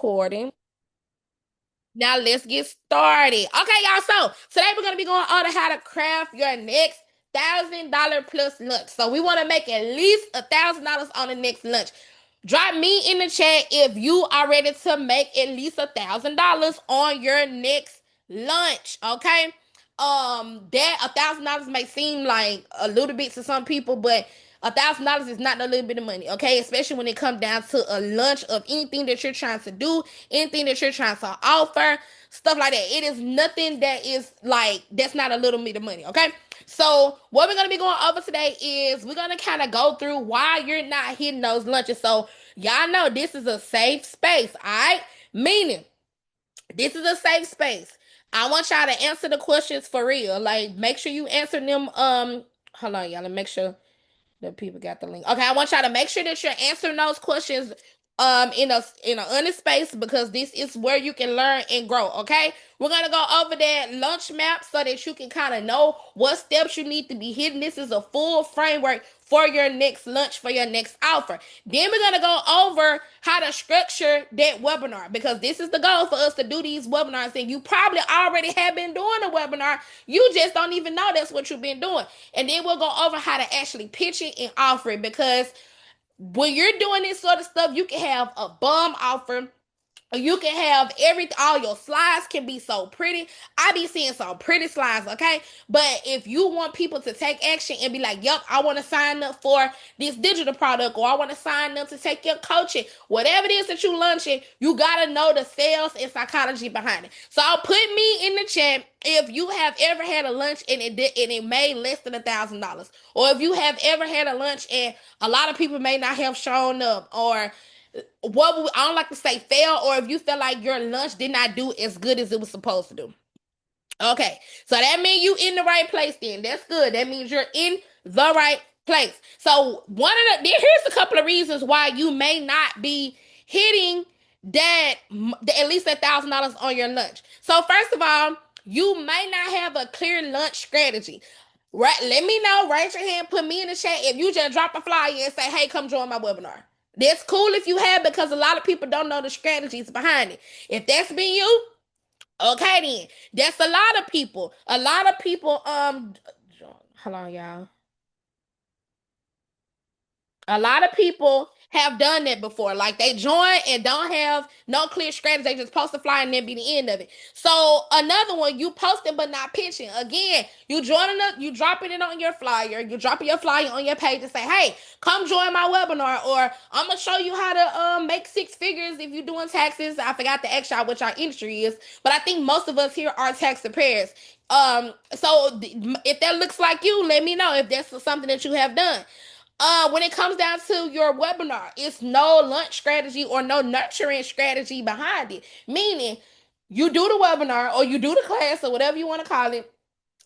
recording. Now let's get started. Okay, y'all. So today we're gonna be going on to how to craft your next $1,000 plus lunch. So we want to make at least $1,000 on the next lunch. Drop me in the chat if you are ready to make at least $1,000 on your next lunch. Okay. That $1,000 may seem like a little bit to some people, but $1,000 is not a little bit of money, okay? Especially when it comes down to a lunch of anything that you're trying to do, anything that you're trying to offer, stuff like that. It is nothing that is like that's not a little bit of money, okay? So what we're gonna be going over today is we're gonna kind of go through why you're not hitting those lunches. So y'all know this is a safe space, all right? Meaning this is a safe space. I want y'all to answer the questions for real. Like make sure you answer them. Hold on, y'all. Let me make sure the people got the link. Okay, I want y'all to make sure that you're answering those questions in a honest space because this is where you can learn and grow. Okay, we're gonna go over that lunch map so that you can kind of know what steps you need to be hitting. This is a full framework for your next lunch, for your next offer. Then we're gonna go over how to structure that webinar because this is the goal for us to do these webinars. And you probably already have been doing a webinar, you just don't even know that's what you've been doing. And then we'll go over how to actually pitch it and offer it because when you're doing this sort of stuff, you can have a bum offer. You can have everything, all your slides can be so pretty. I be seeing some pretty slides, okay? But if you want people to take action and be like, yep, I want to sign up for this digital product, or I want to sign up to take your coaching, whatever it is that you launching, you gotta know the sales and psychology behind it. So I'll put me in the chat if you have ever had a lunch and it made less than $1,000, or if you have ever had a lunch and a lot of people may not have shown up, or I don't like to say fail, or if you feel like your lunch did not do as good as it was supposed to do. Okay, so that means you in the right place then. That's good. That means you're in the right place. So here's a couple of reasons why you may not be hitting that at least $1,000 on your lunch. So first of all, you may not have a clear lunch strategy. Right, let me know. Raise your hand. Put me in the chat if you just drop a flyer and say, "Hey, come join my webinar." That's cool if you have because a lot of people don't know the strategies behind it. If that's been you, okay then. That's a lot of people. A lot of people hold on, y'all. A lot of people have done that before. Like they join and don't have no clear strategy. They just post a flyer and then be the end of it. So another one, you posting but not pitching. Again, you joining up, you dropping it on your flyer. You dropping your flyer on your page and say, "Hey, come join my webinar," or "I'm gonna show you how to make six figures if you're doing taxes." I forgot to ask y'all what our industry is, but I think most of us here are tax preparers. If that looks like you, let me know if that's something that you have done. When it comes down to your webinar, it's no lunch strategy or no nurturing strategy behind it. Meaning, you do the webinar or you do the class or whatever you want to call it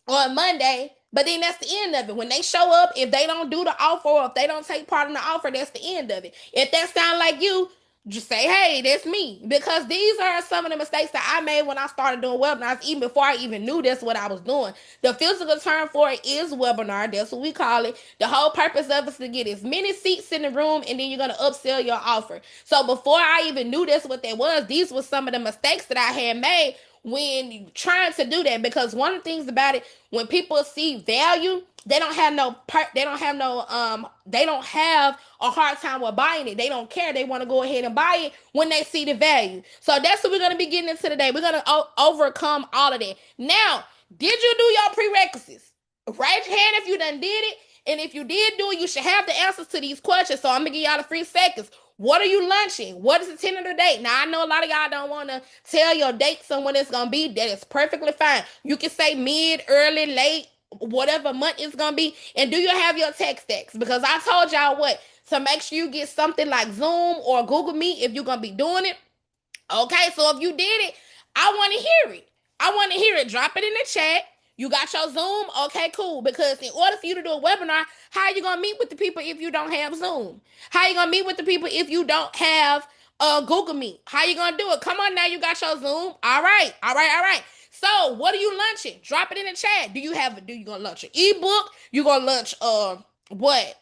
on Monday, but then that's the end of it. When they show up, if they don't do the offer or if they don't take part in the offer, that's the end of it. If that sounds like you, just say, "Hey, that's me." Because these are some of the mistakes that I made when I started doing webinars, even before I even knew that's what I was doing. The physical term for it is webinar. That's what we call it. The whole purpose of it is to get as many seats in the room and then you're going to upsell your offer. So before I even knew that's what that was, these were some of the mistakes that I had made when trying to do that, because one of the things about it, when people see value, they don't have a hard time with buying it. They don't care. They want to go ahead and buy it when they see the value. So that's what we're going to be getting into today. We're going to overcome all of that. Now, did you do your prerequisites? Raise your hand if you done did it. And if you did do it, you should have the answers to these questions. So I'm going to give y'all the 3 seconds. What are you lunching? What is the tentative date? Now, I know a lot of y'all don't want to tell your dates on when it's going to be. That is perfectly fine. You can say mid, early, late, whatever month it's going to be. And do you have your tech stacks? Because I told y'all what, to make sure you get something like Zoom or Google Meet if you're going to be doing it. Okay, so if you did it, I want to hear it. I want to hear it. Drop it in the chat. You got your Zoom? Okay, cool. Because in order for you to do a webinar, how are you going to meet with the people if you don't have Zoom? How are you going to meet with the people if you don't have Google Meet? How are you going to do it? Come on now, you got your Zoom. All right, all right, all right. So what are you lunching? Drop it in the chat. Do you going to lunch an ebook? You going to lunch what?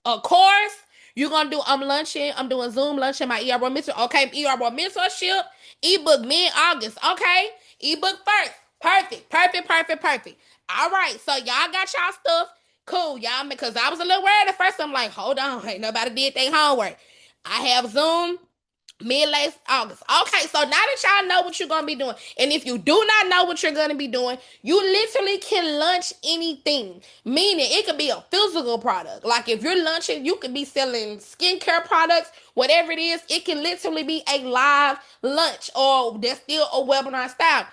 A course? You're gonna do I'm lunching, I'm doing Zoom lunching, my ERBO mentor. Okay, ERBO mentorship, ebook mid August. Okay, ebook first. Perfect, perfect, perfect, perfect. All right, so y'all got y'all stuff. Cool, y'all, because I was a little worried at first. I'm like, hold on, ain't nobody did their homework. I have Zoom mid late August. Okay, so now that y'all know what you're gonna be doing, and if you do not know what you're gonna be doing, you literally can launch anything. Meaning it could be a physical product. Like if you're launching, you could be selling skincare products, whatever it is, it can literally be a live lunch or there's still a webinar style.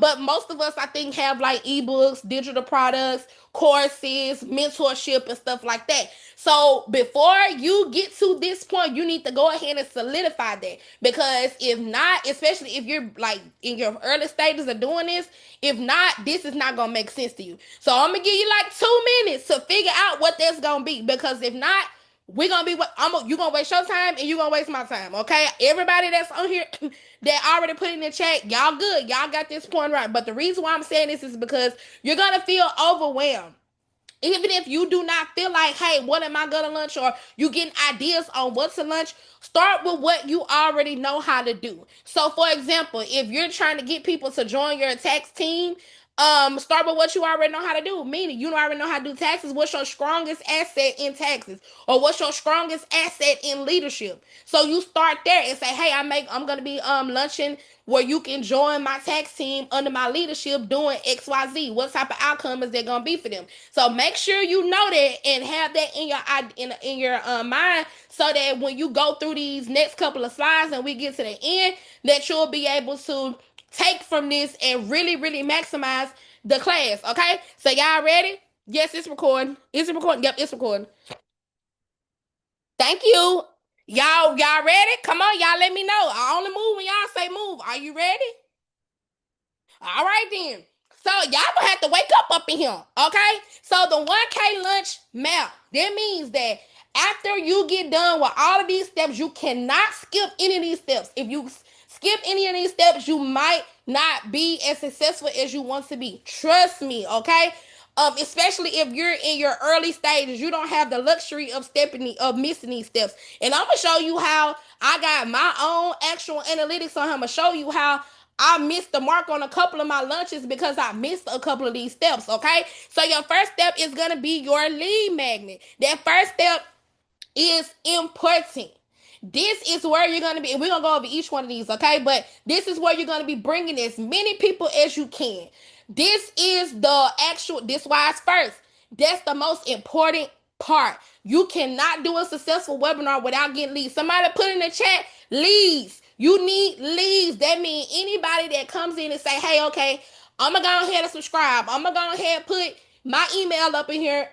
But most of us, I think, have like ebooks, digital products, courses, mentorship, and stuff like that. So before you get to this point, you need to go ahead and solidify that. Because if not, especially if you're like in your early stages of doing this, if not, this is not gonna make sense to you. So I'm gonna give you like 2 minutes to figure out what that's gonna be. Because if not, we're gonna be what you gonna waste your time and you gonna waste my time. Okay, everybody that's on here that already put in the chat, y'all good, y'all got this point right. But the reason why I'm saying this is because you're gonna feel overwhelmed. Even if you do not feel like, hey, what am I gonna lunch, or you getting ideas on what to lunch, start with what you already know how to do. So for example, if you're trying to get people to join your tax team, start with what you already know how to do. Meaning you already know how to do taxes. What's your strongest asset in taxes? Or what's your strongest asset in leadership? So you start there and say, hey, I'm gonna be lunching where you can join my tax team under my leadership doing XYZ. What type of outcome is there gonna be for them? So make sure you know that and have that in your mind, so that when you go through these next couple of slides and we get to the end, that you'll be able to take from this and really, really maximize the class. Okay, so y'all ready? Yes, it's recording. Is it recording? Yep, it's recording. Thank you. Y'all ready? Come on, y'all let me know. I only move when y'all say move. Are you ready? All right then. So y'all gonna have to wake up in here, okay? So the 1K lunch map. That means that after you get done with all of these steps, you cannot skip any of these steps. If you skip any of these steps, you might not be as successful as you want to be. Trust me, okay? Especially if you're in your early stages, you don't have the luxury of missing these steps. And I'm gonna show you how I got my own actual analytics on. I'm gonna show you how I missed the mark on a couple of my lunches because I missed a couple of these steps, okay? So your first step is going to be your lead magnet. That first step is important. This is where you're going to be, and we're going to go over each one of these, okay? But this is where you're going to be bringing as many people as you can. This is this why it's first. That's the most important part. You cannot do a successful webinar without getting leads. Somebody put in the chat, leads. You need leads. That means anybody that comes in and say, hey, okay, I'm going to go ahead and subscribe. I'm going to go ahead and put my email up in here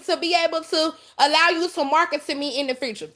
to be able to allow you to market to me in the future.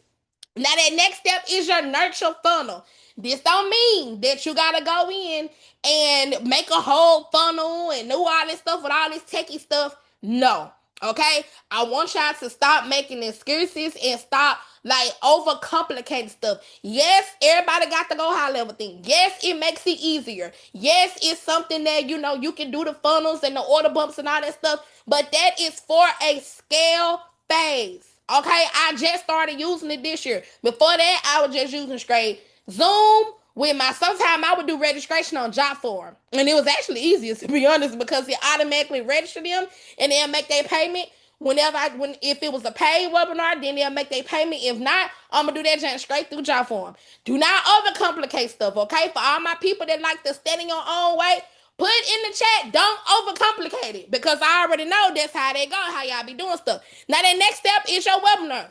Now that next step is your nurture funnel. This don't mean that you gotta go in and make a whole funnel and do all this stuff with all this techie stuff. No. Okay? I want y'all to stop making excuses and stop like overcomplicating stuff. Yes, everybody got the go high level thing. Yes, it makes it easier. Yes, it's something that you can do the funnels and the order bumps and all that stuff, but that is for a scale phase. Okay, I just started using it this year. Before that, I was just using straight Zoom with my. Sometimes I would do registration on Jotform, and it was actually easier to be honest because it automatically registered them and they'll make their payment when if it was a paid webinar, then they'll make their payment. If not, I'm gonna do that just straight through Jotform. Do not overcomplicate stuff, okay? For all my people that like to stand in your own way, put in the chat, don't overcomplicate it because I already know that's how they go, how y'all be doing stuff. Now, the next step is your webinar.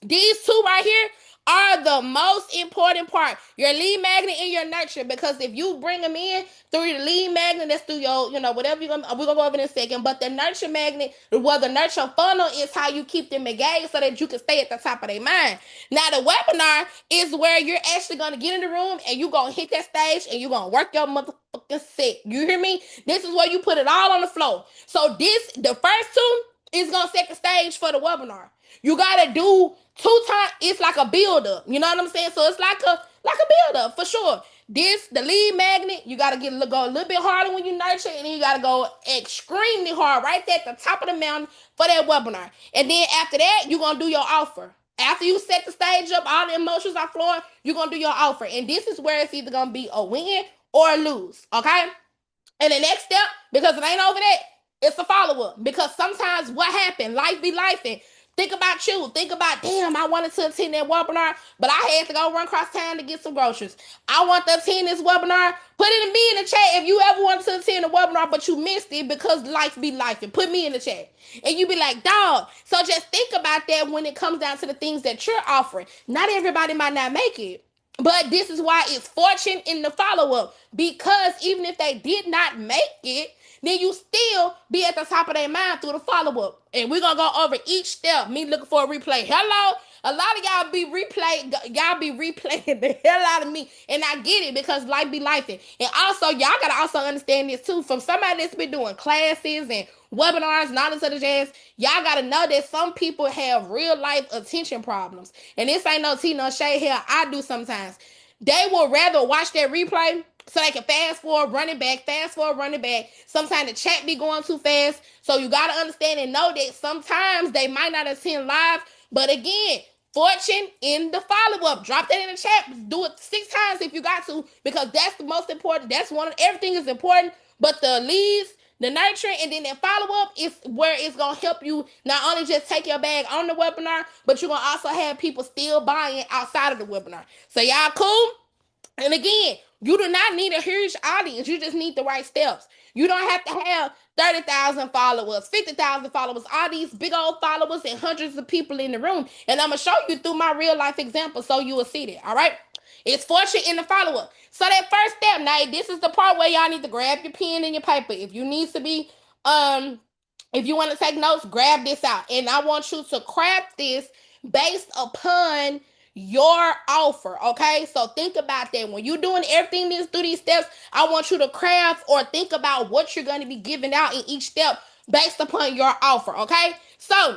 These two right here are the most important part. Your lead magnet and your nurture. Because if you bring them in through the lead magnet, that's through your, whatever we're gonna go over in a second. But the nurture magnet, well, the nurture funnel is how you keep them engaged so that you can stay at the top of their mind. Now the webinar is where you're actually gonna get in the room and you're gonna hit that stage and you're gonna work your motherfucking set. You hear me? This is where you put it all on the floor. So the first two is gonna set the stage for the webinar. You gotta do 2 times. It's like a build up. You know what I'm saying? So it's like a build up for sure. The lead magnet, you gotta go a little bit harder when you nurture, and then you gotta go extremely hard right there at the top of the mountain for that webinar. And then after that, you're gonna do your offer. After you set the stage up, all the emotions are flowing, you're gonna do your offer. And this is where it's either gonna be a win or a lose. Okay? And the next step, because it ain't over that, it's a follow up. Because sometimes what happened, life be life. And think about you. Think about, damn, I wanted to attend that webinar, but I had to go run across town to get some groceries. I want to attend this webinar. Put it in me in the chat if you ever wanted to attend a webinar, but you missed it because life be life. And put me in the chat. And you be like, dog. So just think about that when it comes down to the things that you're offering. Not everybody might not make it. But this is why it's fortune in the follow up. Because even if they did not make it, then you still be at the top of their mind through the follow up. And we're gonna go over each step. Me looking for a replay. Hello. A lot of y'all be replaying the hell out of me. And I get it because life be life. And also, y'all gotta also understand this too. From somebody that's been doing classes and webinars and all this other jazz, y'all gotta know that some people have real life attention problems. And this ain't no tea, no shade here. I do sometimes. They will rather watch that replay so they can fast forward, run it back, fast forward, run it back. Sometimes the chat be going too fast. So you gotta understand and know that sometimes they might not attend live. But again, fortune in the follow-up. Drop that in the chat. Do it 6 times if you got to, because that's the most important. That's one of everything is important, but the leads, the nurturing, and then that follow-up is where it's gonna help you not only just take your bag on the webinar, but you're gonna also have people still buying outside of the webinar. So y'all cool? And again, you do not need a huge audience. You just need the right steps. You don't have to have 30,000 followers, 50,000 followers, all these big old followers and hundreds of people in the room. And I'm going to show you through my real life example so you will see that. All right? It's fortune in the follow up. So that first step, now this is the part where y'all need to grab your pen and your paper. If you need to be, if you want to take notes, grab this out. And I want you to craft this based upon your offer. Okay, so think about that when you're doing everything through these steps. I want you to craft or think about what you're going to be giving out in each step based upon your offer. Okay, so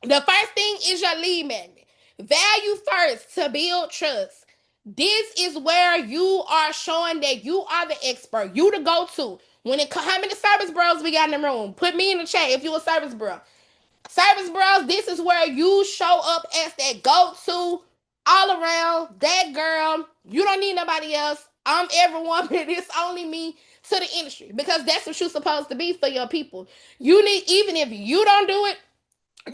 the first thing is your lead magnet. Value first to build trust. This is where you are showing that you are the expert, you the go-to. How many service bros we got in the room? Put me in the chat if you a service bro. Service bros, this is where you show up as that go-to, all around, that girl. You don't need nobody else. I'm everyone, but it's only me to the industry, because that's what you're supposed to be for your people. You need, even if you don't do it,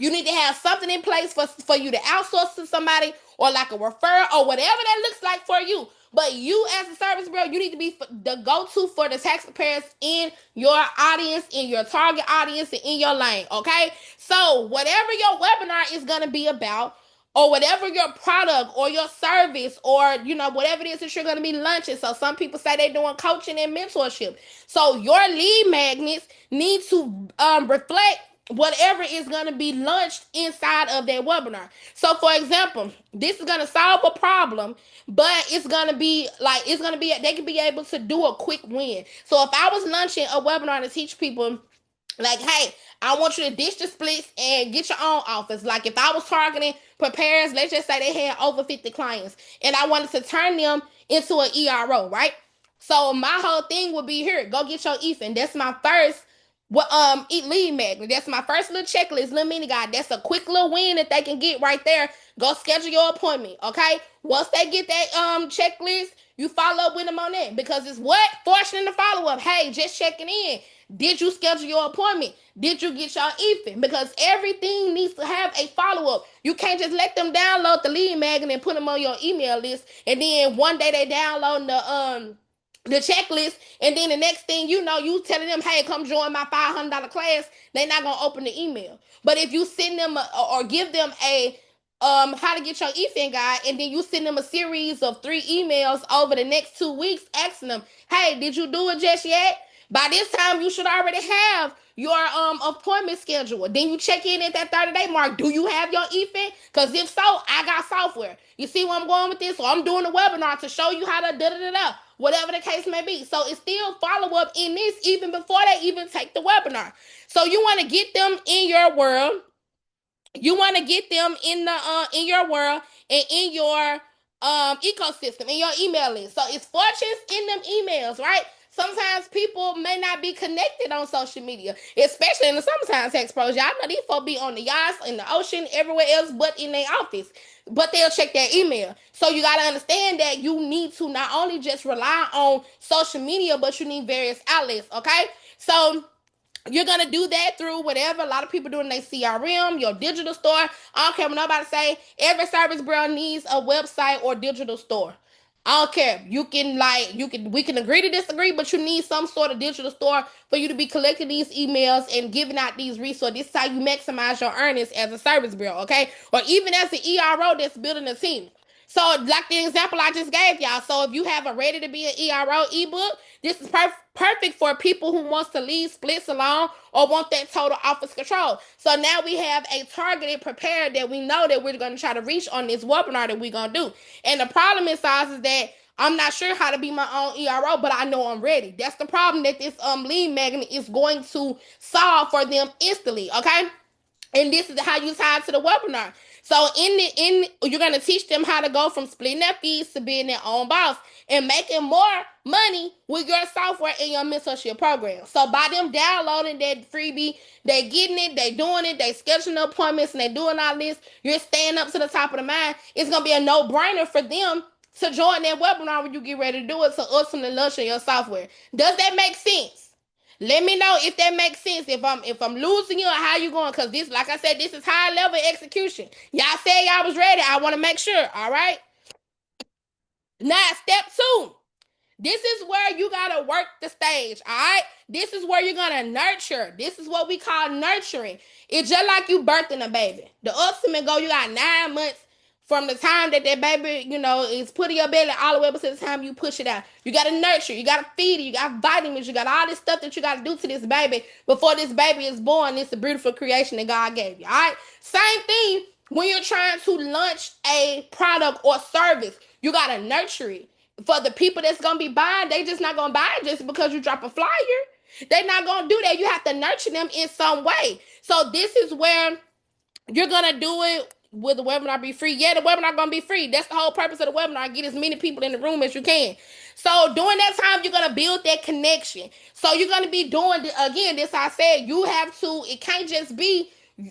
you need to have something in place for you to outsource to somebody, or like a referral or whatever that looks like for you. But you as a service bro, you need to be the go-to for the taxpayers in your audience, in your target audience, and in your lane. Okay? So whatever your webinar is going to be about, or whatever your product or your service, or whatever it is that you're going to be launching. So some people say they're doing coaching and mentorship. So your lead magnets need to reflect whatever is going to be launched inside of that webinar. So for example, this is going to solve a problem, but it's going to be they can be able to do a quick win. So if I was launching a webinar to teach people, like, hey, I want you to ditch the splits and get your own office. Like if I was targeting preparers, let's just say they had over 50 clients, and I wanted to turn them into an ERO, right? So my whole thing would be, here, go get your EFIN. That's my first lead magnet. That's my first little checklist, little mini guide. That's a quick little win that they can get right there. Go schedule your appointment. Okay. Once they get that checklist, you follow up with them on that, because it's what? Fortune in the follow up. Hey, just checking in. Did you schedule your appointment? Did you get your EFIN? Because everything needs to have a follow-up. You can't just let them download the lead magnet and put them on your email list, and then one day they download the checklist, and then the next thing you know, you telling them, hey, come join my $500 class. They're not going to open the email. But if you send them or give them a how to get your EFIN guide, and then you send them a series of 3 emails over the next 2 weeks asking them, hey, did you do it just yet? By this time, you should already have your appointment schedule. Then you check in at that 30-day mark. Do you have your EFIN? Because if so, I got software. You see where I'm going with this? So I'm doing a webinar to show you how to da-da-da-da, whatever the case may be. So it's still follow-up in this even before they even take the webinar. So you want to get them in your world. You want to get them in your world and in your ecosystem, in your email list. So it's fortunes in them emails, right? sometimes people may not be connected on social media, especially in the summertime, tax pros. Y'all know these folks be on the yachts, in the ocean, everywhere else but in their office. But they'll check their email. So you got to understand that you need to not only just rely on social media, but you need various outlets, okay? So you're gonna do that through whatever. A lot of people doing their CRM, your digital store. I don't care what nobody say. Every service bureau needs a website or digital store. I don't care. We can agree to disagree, but you need some sort of digital store for you to be collecting these emails and giving out these resources. This is how you maximize your earnings as a service bureau, okay? Or even as an ERO that's building a team. So, like the example I just gave y'all. So, if you have a ready to be an ERO ebook, this is perfect for people who wants to leave splits alone or want that total office control. So now we have a targeted prepared that we know that we're going to try to reach on this webinar that we're going to do. And the problem is that I'm not sure how to be my own ERO, but I know I'm ready. That's the problem that this lead magnet is going to solve for them instantly, okay? And this is how you tie it to the webinar. So you're gonna teach them how to go from splitting their fees to being their own boss and making more money with your software and your mentorship program. So by them downloading that freebie, they getting it, they doing it, they scheduling appointments, and they doing all this. You're staying up to the top of the mind. It's gonna be a no-brainer for them to join that webinar when you get ready to do it to ultimately launch your software. Does that make sense? Let me know if that makes sense. If I'm losing you or how you going, because this, like I said, this is high level execution. Y'all said y'all was ready. I want to make sure. All right. Now, step 2. This is where you gotta work the stage, all right? This is where you're gonna nurture. This is what we call nurturing. It's just like you birthing a baby. The ultimate goal, you got 9 months from the time that baby, is put in your belly all the way up to the time you push it out. You gotta nurture. You gotta feed it. You got vitamins. You got all this stuff that you gotta do to this baby before this baby is born. It's a beautiful creation that God gave you, all right? Same thing when you're trying to launch a product or service. You gotta nurture it. For the people that's gonna be buying, they just not gonna buy it just because you drop a flyer. They not gonna do that. You have to nurture them in some way. So this is where you're gonna do it. Will the webinar be free? Yeah, the webinar gonna be free. That's the whole purpose of the webinar. Get as many people in the room as you can. So during that time, you're gonna build that connection. So you're gonna be doing again. This I said you have to. It can't just be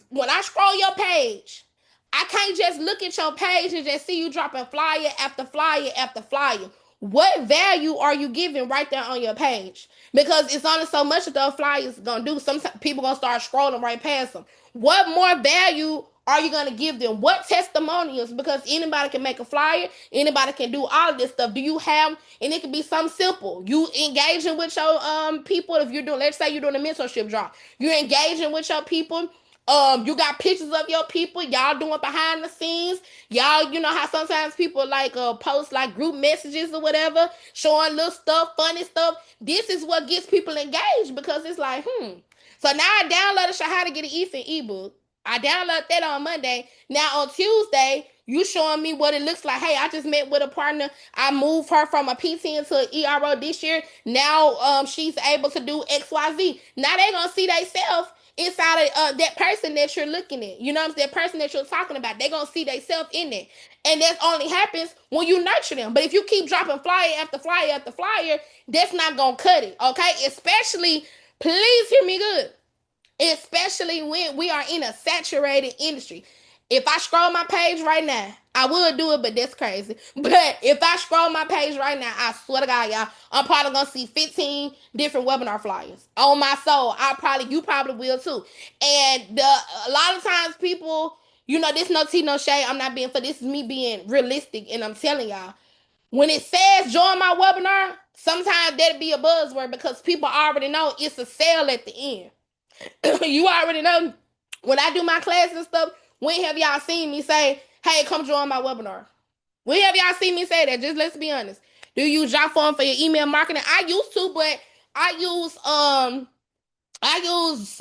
when I scroll your page. I can't just look at your page and just see you dropping flyer after flyer after flyer. What value are you giving right there on your page? Because it's only so much that those flyers gonna do. Some people gonna start scrolling right past them. What more value are you gonna give them? What testimonials? Because anybody can make a flyer, anybody can do all of this stuff. Do you have? And it can be something simple. You engaging with your people. If you're doing, let's say you're doing a mentorship drop, you're engaging with your people. You got pictures of your people, y'all doing behind the scenes. Y'all, you know how sometimes people like post like group messages or whatever, showing little stuff, funny stuff. This is what gets people engaged because it's like, So now I downloaded show how to get an EFIN ebook. I downloaded that on Monday. Now on Tuesday, you showing me what it looks like. Hey, I just met with a partner. I moved her from a PT into an ERO this year. Now she's able to do XYZ. Now they gonna see themselves inside of that person that you're looking at. You know what I'm saying? That person that you're talking about. They're going to see themselves in it. And that only happens when you nurture them. But if you keep dropping flyer after flyer after flyer, that's not going to cut it. Okay? Especially, please hear me good. Especially when we are in a saturated industry. If I scroll my page right now, I would do it, but that's crazy. But if I scroll my page right now, I swear to God, y'all, I'm probably gonna see 15 different webinar flyers. On my soul, you probably will too. And a lot of times people, this no tea, no shade. I'm not being for this is me being realistic, and I'm telling y'all, when it says join my webinar, sometimes that'll be a buzzword because people already know it's a sale at the end. You already know when I do my classes and stuff. When have y'all seen me say, hey, come join my webinar? When have y'all seen me say that? Just let's be honest. Do you use Jotform for your email marketing? I used to, but I use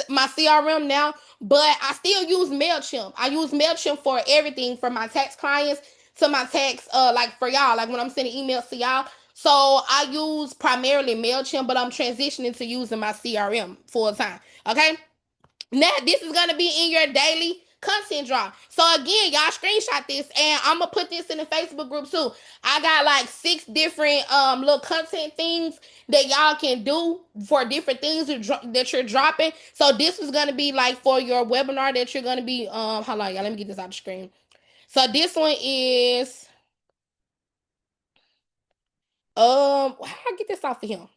my CRM now, but I still use MailChimp. I use MailChimp for everything from my tax clients to my tax, like for y'all, like when I'm sending emails to y'all. So I use primarily MailChimp, but I'm transitioning to using my CRM full time. Okay. Now, this is going to be in your daily content drop. So again, y'all screenshot this, and I'm gonna put this in the Facebook group too. I got like 6 different little content things that y'all can do for different things that you're dropping. So this is gonna be like for your webinar that you're gonna be hold on, y'all. Let me get this out the screen. So this one is how I get this off of him?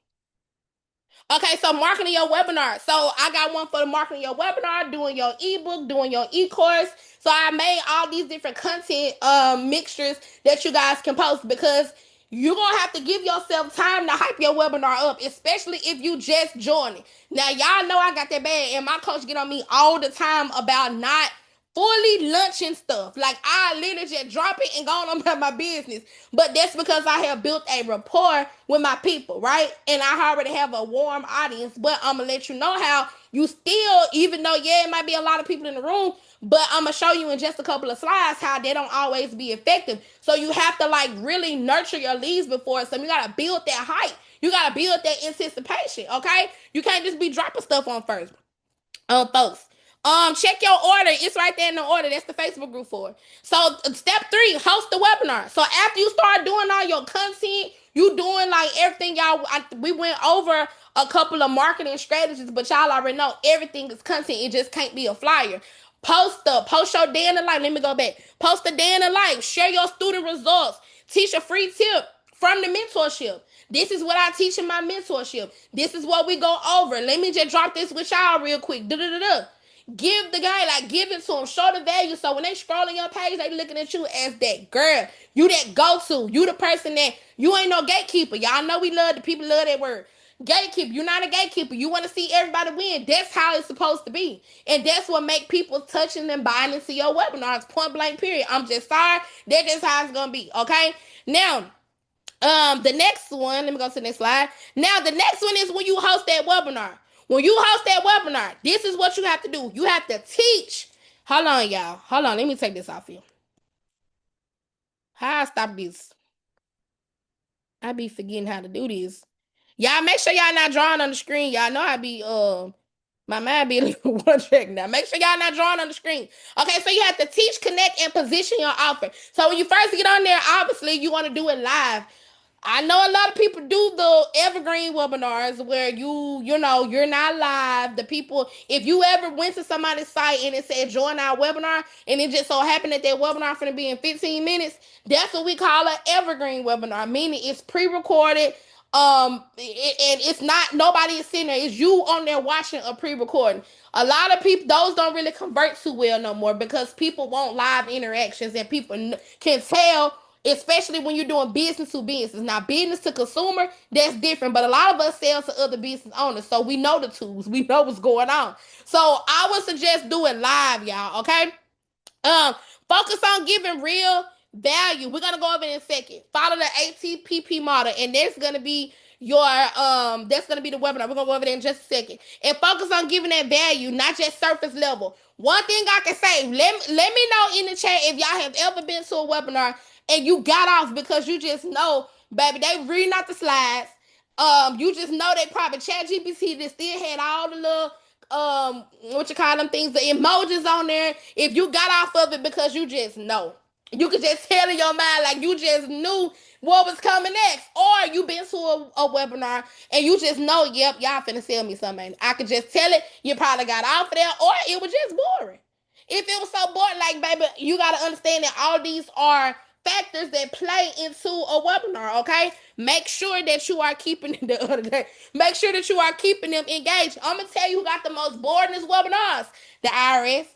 Okay, so marketing your webinar. So I got one for the marketing your webinar, doing your ebook, doing your e-course. So I made all these different content mixtures that you guys can post, because you're gonna have to give yourself time to hype your webinar up, especially if you just joining. Now y'all know I got that bad, and my coach get on me all the time about not fully lunching stuff. Like I literally just drop it and go on about my business. But that's because I have built a rapport with my people, right? And I already have a warm audience. But I'm gonna let you know how you still, even though it might be a lot of people in the room, but I'm gonna show you in just a couple of slides how they don't always be effective. So you have to like really nurture your leads before. So you gotta build that hype. You gotta build that anticipation, okay? You can't just be dropping stuff on first. Folks. Check your order. It's right there in the order. That's the Facebook group for it. So step 3, host the webinar. So after you start doing all your content, you doing like everything we went over a couple of marketing strategies, but y'all already know everything is content. It just can't be a flyer. Post your day in the life. Let me go back. Post a day in the life. Share your student results. Teach a free tip from the mentorship. This is what I teach in my mentorship. This is what we go over. Let me just drop this with y'all real quick. Da-da-da-da. Give the guy, like, give it to him. Show the value. So when they scrolling your page, they looking at you as that girl. You that go-to. You the person that, you ain't no gatekeeper. Y'all know the people love that word. Gatekeeper. You're not a gatekeeper. You want to see everybody win. That's how it's supposed to be. And that's what make people touching and buying into your webinars. Point blank period. I'm just sorry. That's just how it's going to be. Okay? Now, the next one, let me go to the next slide. Now, the next one is when you host that webinar. When you host that webinar, this is what you have to do. You have to teach. Hold on, y'all. Hold on. Let me take this off you. How I stop this? I be forgetting how to do this. Y'all make sure y'all not drawing on the screen. Y'all know I be my mind be a little one track now. Make sure y'all not drawing on the screen. Okay, so you have to teach, connect, and position your offer. So when you first get on there, obviously you want to do it live. I know a lot of people do the evergreen webinars where you know, you're not live. The people, if you ever went to somebody's site and it said join our webinar, and it just so happened that webinar finna be in 15 minutes, that's what we call an evergreen webinar, meaning it's pre-recorded. And it's not, nobody is sitting there. It's you on there watching a pre-recording. A lot of people, those don't really convert too well no more, because people want live interactions, and people can tell, especially when you're doing business to business. Now, business to consumer, that's different, but a lot of us sell to other business owners, so we know the tools, we know what's going on. So I would suggest doing live, y'all. Okay. Um, Focus on giving real value. We're gonna go over it in a second. Follow the ATPP model, and that's gonna be your that's gonna be the webinar. We're gonna go over there in just a second. And focus on giving that value, not just surface level. One thing I can say, let me know in the chat if y'all have ever been to a webinar and you got off because you just know, baby, they reading out the slides. You just know they probably Chat GPT that still had all the little what you call them things, the emojis on there. If you got off of it because you just know, you could just tell in your mind, like you just knew what was coming next. Or you been to a webinar and you just know, yep, y'all finna sell me something. I could just tell it, you probably got off of there, or it was just boring. If it was so boring, like, baby, you gotta understand that all these are factors that play into a webinar. Okay, make sure that you are keeping the other day. Make sure that you are keeping them engaged. I'm gonna tell you who got the most boringest webinars. The IRS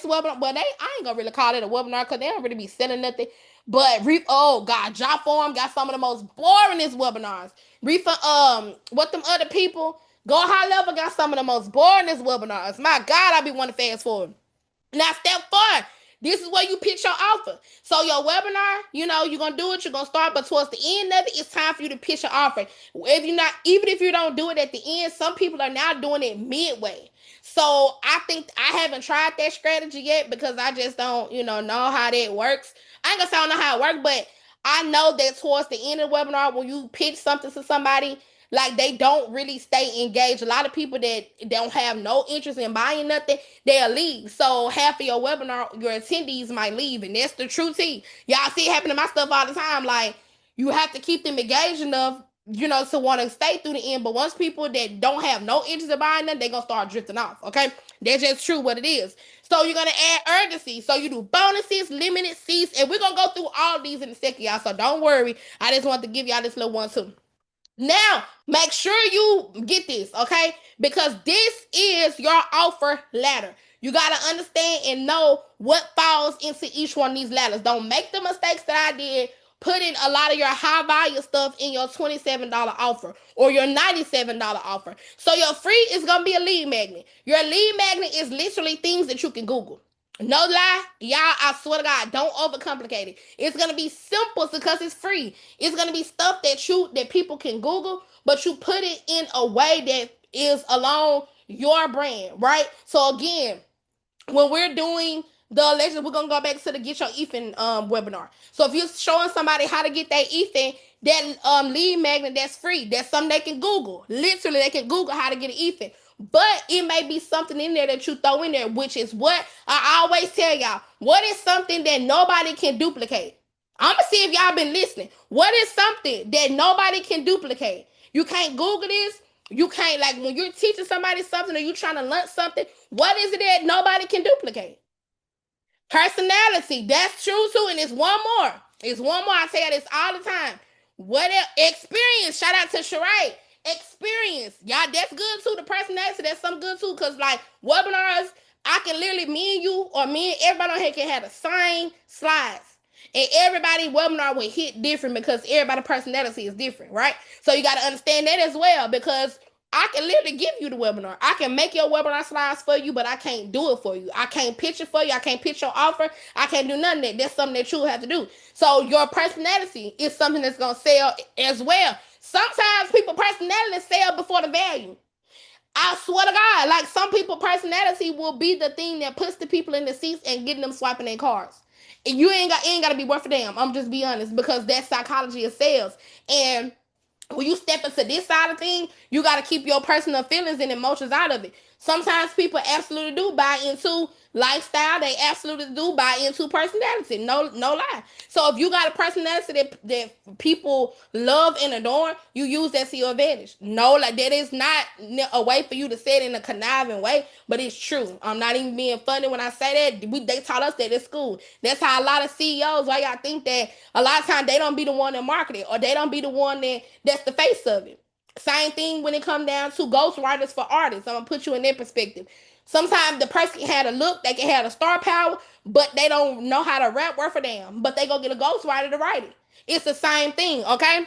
webinar. Well, I ain't gonna really call it a webinar because they don't really be selling nothing. But oh god, Job Form got some of the most boringest webinars. What them other people? Go High Level got some of the most boringest webinars. My God, I be wanting to fast forward. Now, step 4. This is where you pitch your offer. So your webinar, you know, you're gonna do it, you're gonna start, but towards the end of it, it's time for you to pitch your offer. If you're not, even if you don't do it at the end, some people are now doing it midway. So I think I haven't tried that strategy yet because I just don't, know how that works. I ain't gonna say I don't know how it works, but I know that towards the end of the webinar, when you pitch something to somebody, like they don't really stay engaged. A lot of people that don't have no interest in buying nothing, they'll leave. So half of your webinar, your attendees might leave, and that's the true tea. Y'all see it happen to my stuff all the time. Like you have to keep them engaged enough, to want to stay through the end. But once people that don't have no interest in buying them, they're gonna start drifting off. Okay, that's just true what it is. So you're gonna add urgency. So you do bonuses, limited seats, and we're gonna go through all these in a second, y'all. So don't worry. I just want to give y'all this little one too. Now, make sure you get this, okay? Because this is your offer ladder. You got to understand and know what falls into each one of these ladders. Don't make the mistakes that I did putting a lot of your high value stuff in your $27 offer or your $97 offer. So your free is going to be a lead magnet. Your lead magnet is literally things that you can Google. No lie, y'all, I swear to God, don't overcomplicate it. It's gonna be simple because it's free. It's gonna be stuff that people can Google, but you put it in a way that is along your brand, right? So again, when we're doing the legend, we're gonna go back to the Get Your Ethan webinar. So if you're showing somebody how to get their Ethan, that lead magnet, that's free. That's something they can Google. Literally, they can Google how to get an Ethan. But it may be something in there that you throw in there, which is what I always tell y'all. What is something that nobody can duplicate? I'm gonna see if y'all been listening. What is something that nobody can duplicate? You can't Google this. You can't, like, when you're teaching somebody something or you're trying to learn something, what is it that nobody can duplicate? Personality. That's true too. And it's one more. It's one more. I tell you this all the time. What else? Experience. Shout out to Sheree. Experience. Y'all, that's good too. The personality, that's some good too. Cause like webinars, I can literally, me and you or me and everybody on here can have the same slides. And everybody webinar will hit different because everybody's personality is different, right? So you got to understand that as well, because I can literally give you the webinar. I can make your webinar slides for you, but I can't do it for you. I can't pitch it for you. I can't pitch your offer. I can't do none of that. That's something that you have to do. So your personality is something that's going to sell as well. Sometimes people personality sell before the value. I swear to God, like some people personality will be the thing that puts the people in the seats and getting them swiping their cards. And you ain't got to be worth a damn. I'm just be honest, because that's psychology of sales. And when you step into this side of things, you got to keep your personal feelings and emotions out of it. Sometimes people absolutely do buy into lifestyle. They absolutely do buy into personality. No lie. So if you got a personality that people love and adore, you use that to your advantage. No, like that is not a way for you to say it in a conniving way, but it's true. I'm not even being funny when I say that. They taught us that at school. That's how a lot of CEOs, why y'all think that a lot of times they don't be the one that market it, or they don't be the one that's the face of it. Same thing when it come down to ghostwriters for artists. I'm gonna put you in their perspective. Sometimes the person can have a look, they can have a star power, but they don't know how to rap worth a damn. But they go get a ghostwriter to write it. It's the same thing, okay?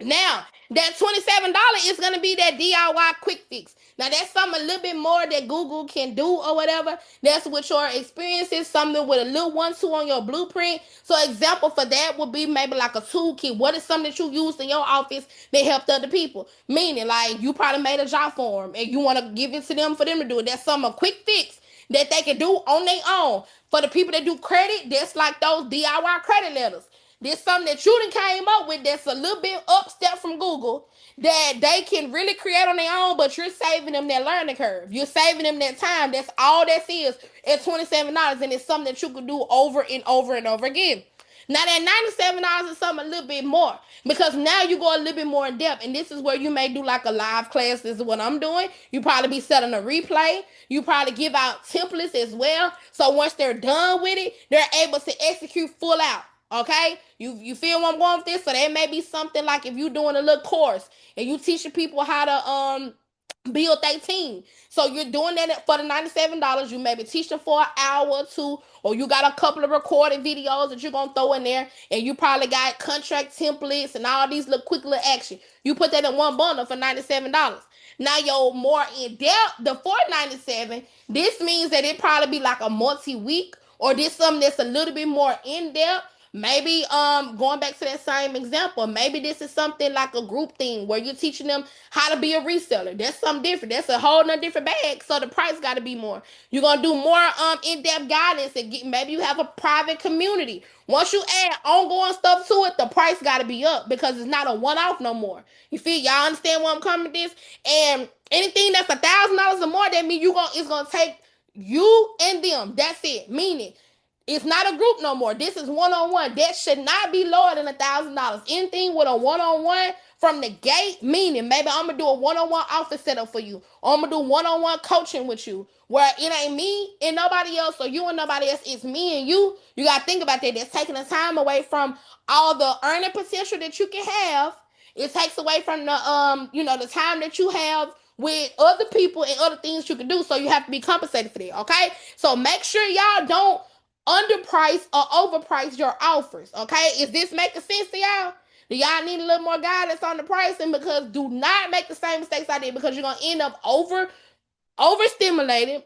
Now, that $27 is going to be that DIY quick fix. Now, that's something a little bit more that Google can do or whatever. That's with your experiences, something with a little 1-2 on your blueprint. So, example for that would be maybe like a toolkit. What is something that you used in your office that helped other people? Meaning, like, you probably made a job for them and you want to give it to them for them to do it. That's something, a quick fix that they can do on their own. For the people that do credit, that's like those DIY credit letters. There's something that you done came up with that's a little bit up step from Google that they can really create on their own, but you're saving them that learning curve. You're saving them that time. That's all that is at $27, and it's something that you can do over and over and over again. Now that $97 is something a little bit more, because now you go a little bit more in depth, and this is where you may do like a live class. This is what I'm doing. You probably be selling a replay. You probably give out templates as well. So once they're done with it, they're able to execute full out. Okay, you feel what I'm going with this? So that may be something like if you're doing a little course and you teaching people how to build their team. So you're doing that for the $97. You maybe teach them for an hour or two, or you got a couple of recorded videos that you're gonna throw in there, and you probably got contract templates and all these little quick little action. You put that in one bundle for $97. Now your more in depth, the $497, this means that it probably be like a multi-week, or this something that's a little bit more in depth. Maybe going back to that same example, maybe this is something like a group thing where you're teaching them how to be a reseller. That's something different. That's a whole nother different bag. So the price got to be more. You're gonna do more in-depth guidance and maybe you have a private community. Once you add ongoing stuff to it, the price got to be up because it's not a one-off no more. You feel? Y'all understand where I'm coming with this? And anything that's $1,000 or more, that means it's gonna take you and them. That's it. Meaning it's not a group no more. This is one on one. That should not be lower than $1,000. Anything with a one on one from the gate, meaning maybe I'm gonna do a one on one office setup for you, or I'm gonna do one on one coaching with you, where it ain't me and nobody else, or you and nobody else. It's me and you. You gotta think about that. That's taking the time away from all the earning potential that you can have. It takes away from the time that you have with other people and other things you can do. So you have to be compensated for that. Okay, so make sure y'all don't underprice or overprice your offers. Okay, is this making sense to y'all? Do y'all need a little more guidance on the pricing? Because do not make the same mistakes I did, because you're gonna end up overstimulated.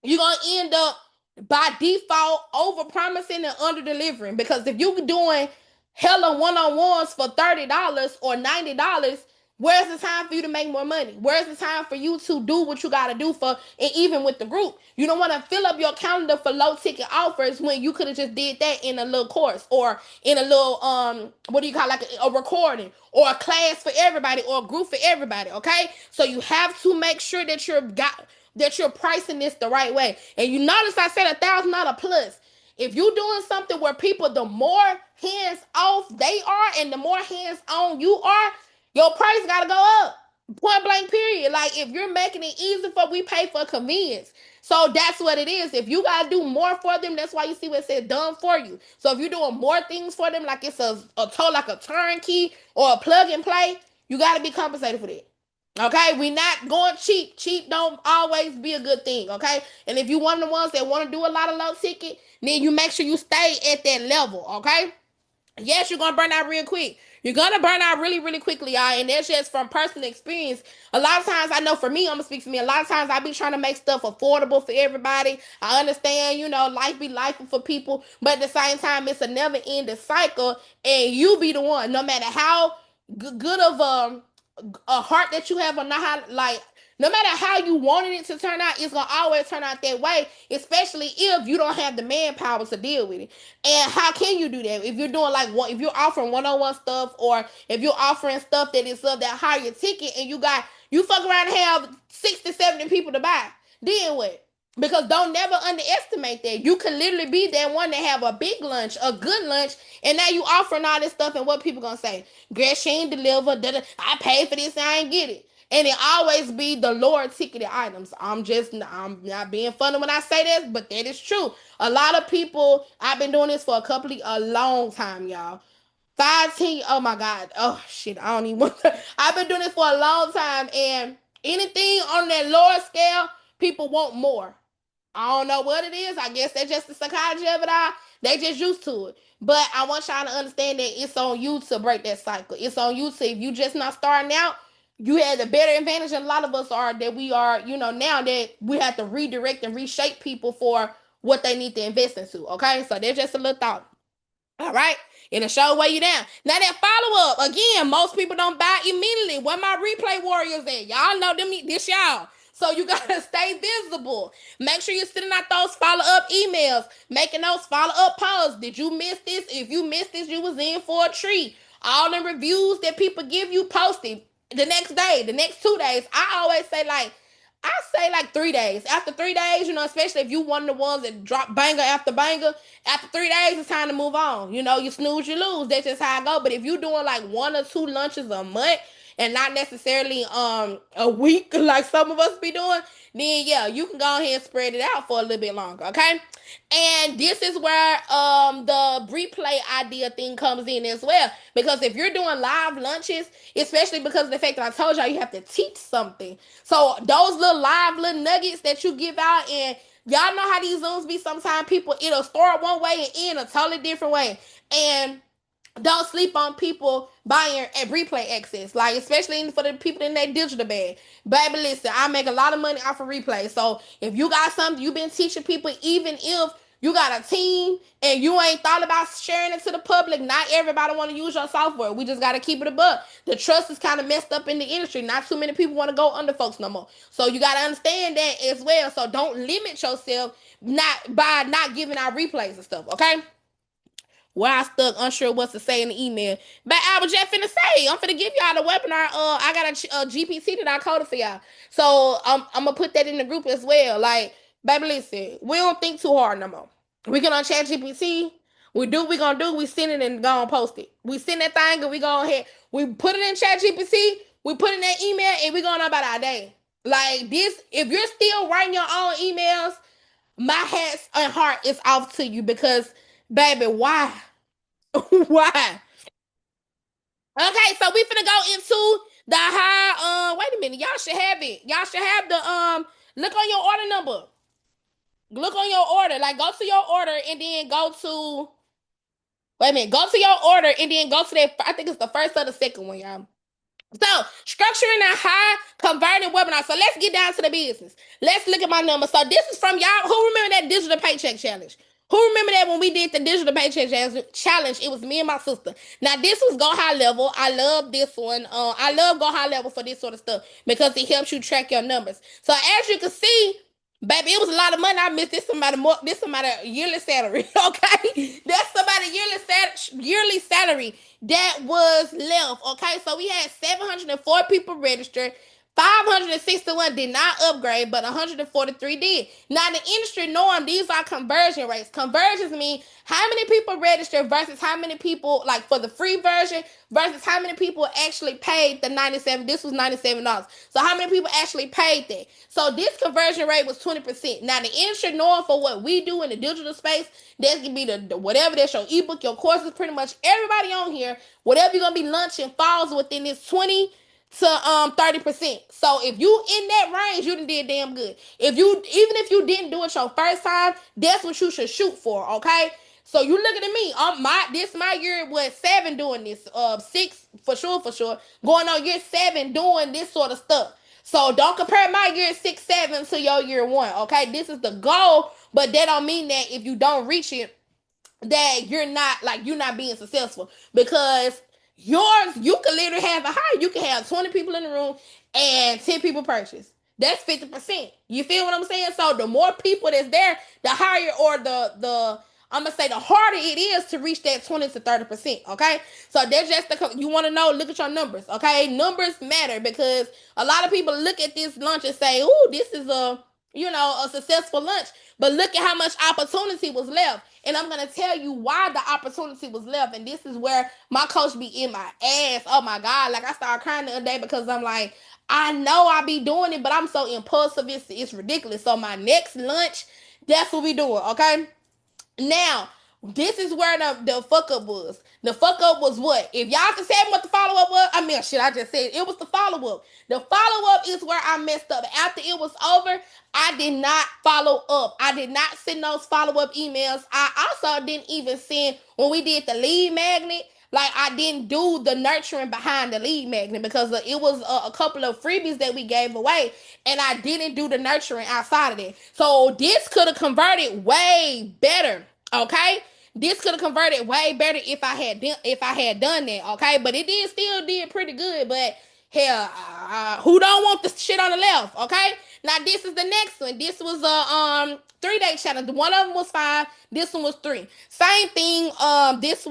You're gonna end up by default over promising and under delivering. Because if you're doing hella one-on-ones for $30 or $90, where's the time for you to make more money? Where's the time for you to do what you gotta do for, and even with the group? You don't want to fill up your calendar for low ticket offers when you could have just did that in a little course, or in a little what do you call, like a recording, or a class for everybody, or a group for everybody. Okay, so you have to make sure that you're pricing this the right way. And you notice I said $1,000 plus. If you're doing something where people, the more hands off they are and the more hands on you are, your price gotta go up. Point blank period. Like, if you're making it easy we pay for convenience. So that's what it is. If you gotta do more for them, that's why you see what it says done for you. So if you're doing more things for them, like it's like a turnkey or a plug and play, you gotta be compensated for that. Okay, we not going cheap. Cheap don't always be a good thing. Okay, and if you one of the ones that want to do a lot of low ticket, then you make sure you stay at that level. Okay, yes, you're gonna burn out real quick. You're gonna burn out really, really quickly, y'all. And that's just from personal experience. A lot of times, I know for me, I'm gonna speak for me. A lot of times, I be trying to make stuff affordable for everybody. I understand, life be life for people, but at the same time, it's a never ending cycle, and you be the one. No matter how good of a heart that you have, or not how, like, no matter how you wanted it to turn out, it's gonna always turn out that way, especially if you don't have the manpower to deal with it. And how can you do that if you're doing if you're offering one-on-one stuff, or if you're offering stuff that is of that higher ticket, and you fuck around and have 60, 70 people to buy? Then what? Because don't never underestimate that. You could literally be that one that have a big lunch, a good lunch, and now you offering all this stuff, and what people gonna say? Girl, she ain't deliver. I paid for this, and I ain't get it. And it always be the lower ticketed items. I'm not being funny when I say this, but that is true. A lot of people, I've been doing this for a long time, y'all. 5, 10, oh my God. Oh shit, I don't even want to. I've been doing this for a long time, and anything on that lower scale, people want more. I don't know what it is. I guess that's just the psychology of it all. They just used to it. But I want y'all to understand that it's on you to break that cycle. It's on you to, if you just not starting out, you had a better advantage than a lot of us are, that we are, now that we have to redirect and reshape people for what they need to invest into. Okay? So there's just a little thought. All right. It'll show weigh you down. Now that follow up, again, most people don't buy immediately. Where my replay warriors at? Y'all know them. This y'all. So you gotta stay visible. Make sure you're sending out those follow-up emails, making those follow-up posts. Did you miss this? If you missed this, you was in for a treat. All the reviews that people give you, posted the next day, the next 2 days. I say like 3 days. After 3 days, especially if you one of the ones that drop banger after banger, after 3 days, it's time to move on. You snooze, you lose. That's just how I go. But if you're doing like 1 or 2 lunches a month, and not necessarily a week like some of us be doing, then yeah, you can go ahead and spread it out for a little bit longer, okay? And this is where the replay idea thing comes in as well. Because if you're doing live lunches, especially because of the fact that I told y'all you have to teach something. So those little live little nuggets that you give out, and y'all know how these Zooms be sometimes, people, it'll start one way and end a totally different way. And don't sleep on people buying a replay access, like especially for the people in that digital bag. Baby, listen, I make a lot of money off of replay. So if you got something you've been teaching people, even if you got a team and you ain't thought about sharing it to the public. Not everybody want to use your software. We just got to keep it above. The trust is kind of messed up in the industry. Not too many people want to go under folks no more. So you got to understand that as well. So don't limit yourself not by not giving out replays and stuff. Okay. Where I stuck, unsure what to say in the email. But I was just finna say, I'm finna give y'all the webinar. I got a GPT that I coded for y'all. So I'm gonna put that in the group as well. Like, baby, listen, we don't think too hard no more. We can on chat GPT. We do what we gonna do. We send it and go and post it. We send that thing and we go ahead. We put it in chat GPT. We put it in that email and we going about our day. Like this, if you're still writing your own emails, my hat and heart is off to you because, baby, why? Why? Okay, so we finna go into the high. Wait a minute, y'all should have it. Y'all should have the Look on your order number. Look on your order. Like go to your order and then go to. Wait a minute. Go to your order and then go to that. I think it's the first or the second one, y'all. So, structuring a high converting webinar. So, let's get down to the business. Let's look at my numbers. So, this is from y'all. Who remember that digital paycheck challenge? Who remember that when we did the digital paycheck challenge? It was me and my sister. Now, this was Go High Level. I love this one. I love Go High Level for this sort of stuff because it helps you track your numbers. So, as you can see, baby, it was a lot of money. I missed this somebody more. This somebody yearly salary. Okay, that's somebody yearly salary that was left. Okay, so we had 704 people registered. 561 did not upgrade, but 143 did. Now, the industry norm, these are conversion rates. Conversions mean how many people registered versus how many people, like for the free version, versus how many people actually paid the 97. This was $97. So, how many people actually paid that? So, this conversion rate was 20%. Now, the industry norm for what we do in the digital space, that's gonna be the whatever that's your ebook, your courses, pretty much everybody on here, whatever you're gonna be launching falls within this 20 to 30%. So if you in that range, you done did damn good. If you even if you didn't do it your first time, that's what you should shoot for. Okay. So you looking at me. My year was 7 doing this. 6 for sure. Going on year 7 doing this sort of stuff. So don't compare my year 6, 7 to your year 1. Okay. This is the goal, but that don't mean that if you don't reach it, that you're not being successful because yours you could literally have a high. You can have 20 people in the room and 10 people purchase. That's 50%. You feel what I'm saying? So the more people that's there, the higher or the I'm gonna say the harder it is to reach that 20 to 30%. Okay, so that's just you want to know. Look at your numbers. Okay, numbers matter because a lot of people look at this lunch and say, "Ooh, this is a successful lunch," but look at how much opportunity was left. And I'm gonna tell you why the opportunity was left. And this is where my coach be in my ass. Oh my God. Like I started crying the other day because I'm like, I know I be doing it, but I'm so impulsive. It's ridiculous. So my next lunch, that's what we doing. Okay. Now, this is where the fuck up was. The fuck up was what? If y'all can tell me what the follow up was, I mean, shit, I just said it was the follow up. The follow up is where I messed up. After it was over, I did not follow up. I did not send those follow up emails. I also didn't even send when we did the lead magnet. Like I didn't do the nurturing behind the lead magnet because it was a couple of freebies that we gave away, and I didn't do the nurturing outside of it. So this could have converted way better. Okay, this could have converted way better if I had done that. Okay, but it did pretty good. But hell, who don't want the shit on the left? Okay, now this is the next one. This was a 3-day challenge. One of them was 5. This one was 3. Same thing. This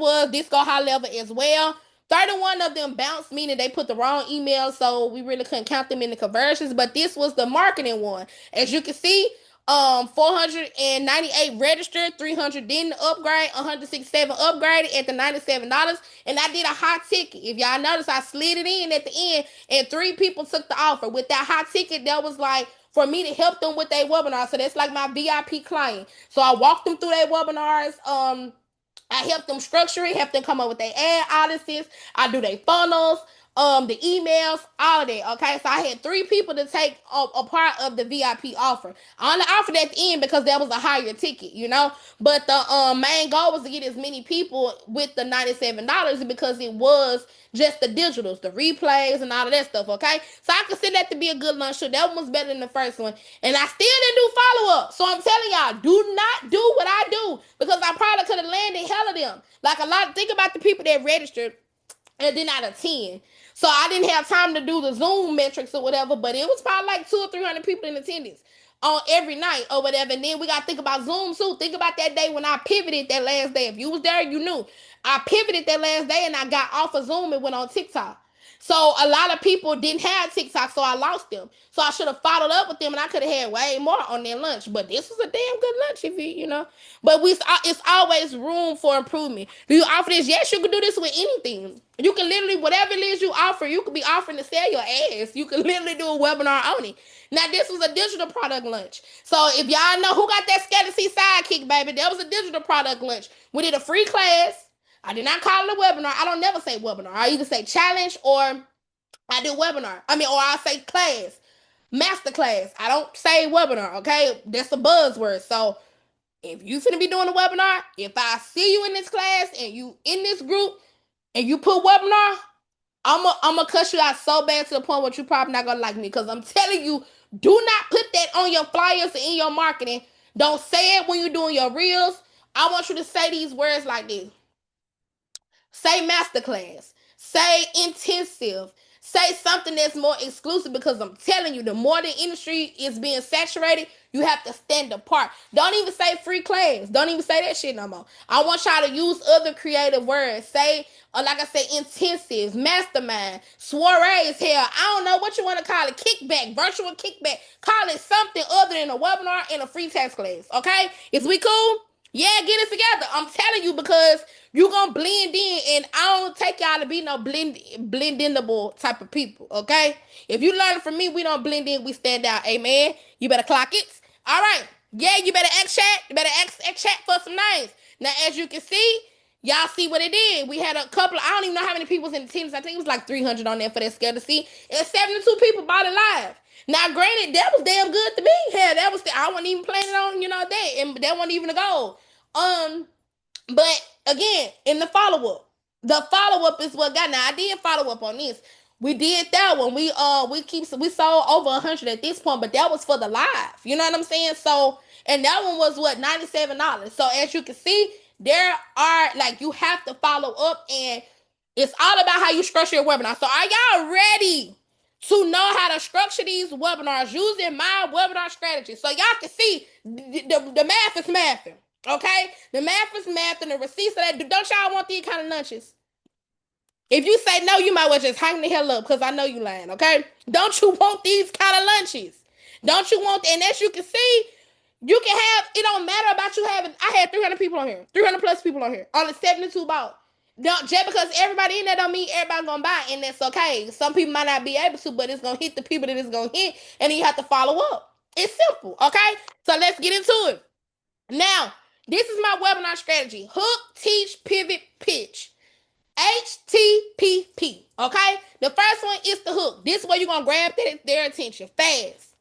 go high level as well. 31 of them bounced, meaning they put the wrong email, so we really couldn't count them in the conversions. But this was the marketing one. As you can see, 498 registered, 300 didn't upgrade, 167 upgraded at the $97. And I did a high ticket. If y'all notice, I slid it in at the end, and 3 people took the offer. With that high ticket, that was like for me to help them with their webinar. So that's like my VIP client. So I walked them through their webinars. I help them structure it, help them come up with their ad audiences. I do their funnels. the emails, all of that. Okay, so I had 3 people to take a part of the VIP offer. I only offered at the end because that was a higher ticket, you know. But the main goal was to get as many people with the $97 because it was just the digitals, the replays, and all of that stuff. Okay, so I consider that to be a good lunch too. That one was better than the first one, and I still didn't do follow up. So I'm telling y'all, do not do what I do because I probably could have landed hell of them. Like a lot. Think about the people that registered and then out of 10. So I didn't have time to do the Zoom metrics or whatever, but it was probably like 200 or 300 people in attendance on every night or whatever. And then we got to think about Zoom too. Think about that day when I pivoted that last day. If you was there, you knew. I pivoted that last day and I got off of Zoom and went on TikTok. So a lot of people didn't have TikTok, so I lost them. So I should have followed up with them, and I could have had way more on their lunch. But this was a damn good lunch, if you know. But it's always room for improvement. Do you offer this? Yes, you can do this with anything. You can literally, whatever it is you offer, you could be offering to sell your ass. You can literally do a webinar on it. Now, this was a digital product lunch. So if y'all know who got that Scatter C sidekick, baby, that was a digital product lunch. We did a free class. I did not call it a webinar. I don't never say webinar. I either say challenge or I do webinar. Or I say class, master class. I don't say webinar, okay? That's a buzzword. So if you finna be doing a webinar, if I see you in this class and you in this group and you put webinar, I'm gonna cuss you out so bad to the point where you probably not gonna like me because I'm telling you, do not put that on your flyers and in your marketing. Don't say it when you're doing your reels. I want you to say these words like this. Say masterclass. Say intensive. Say something that's more exclusive because I'm telling you, the more the industry is being saturated, you have to stand apart. Don't even say free class. Don't even say that shit no more. I want y'all to use other creative words. Say, like I said, intensive, mastermind, soirees, hell. I don't know what you want to call it. Kickback, virtual kickback. Call it something other than a webinar and a free tax class. Okay? Is we cool? Yeah, get it together. I'm telling you because you gonna blend in, and I don't take y'all to be no blendinable type of people. Okay, if you learn from me, we don't blend in, we stand out. Amen. You better clock it. All right. Yeah, you better ask chat. You better ask chat for some names. Now, as you can see, y'all see what it did. We had a couple. I don't even know how many people was in the teams. I think it was like 300 on there for that scale to see, and 72 people bought it live. Now, granted, that was damn good to me. Hell, that was I wasn't even planning on that, and that wasn't even a goal. But again, in the follow up is what got. Now I did follow up on this. We did that one. We sold over 100 at this point, but that was for the live. You know what I'm saying? So and that one was what $97. So as you can see, there are like you have to follow up, and it's all about how you structure your webinar. So are y'all ready to know how to structure these webinars using my webinar strategy? So y'all can see the math is mathing. Okay? The math is math and the receipts of that. Don't y'all want these kind of lunches? If you say no, you might well just hang the hell up because I know you lying, okay? Don't you want these kind of lunches? Don't you want, and as you can see, you can have, it don't matter about you having, I had 300 people on here, 300 plus people on here, only 72 bought. Just because everybody in there don't mean everybody gonna buy, and that's okay. Some people might not be able to, but it's gonna hit the people that it's gonna hit, and then you have to follow up. It's simple, okay? So let's get into it. Now, this is my webinar strategy. Hook, teach, pivot, pitch. HTPP. Okay? The first one is the hook. This is where you're going to grab their attention fast.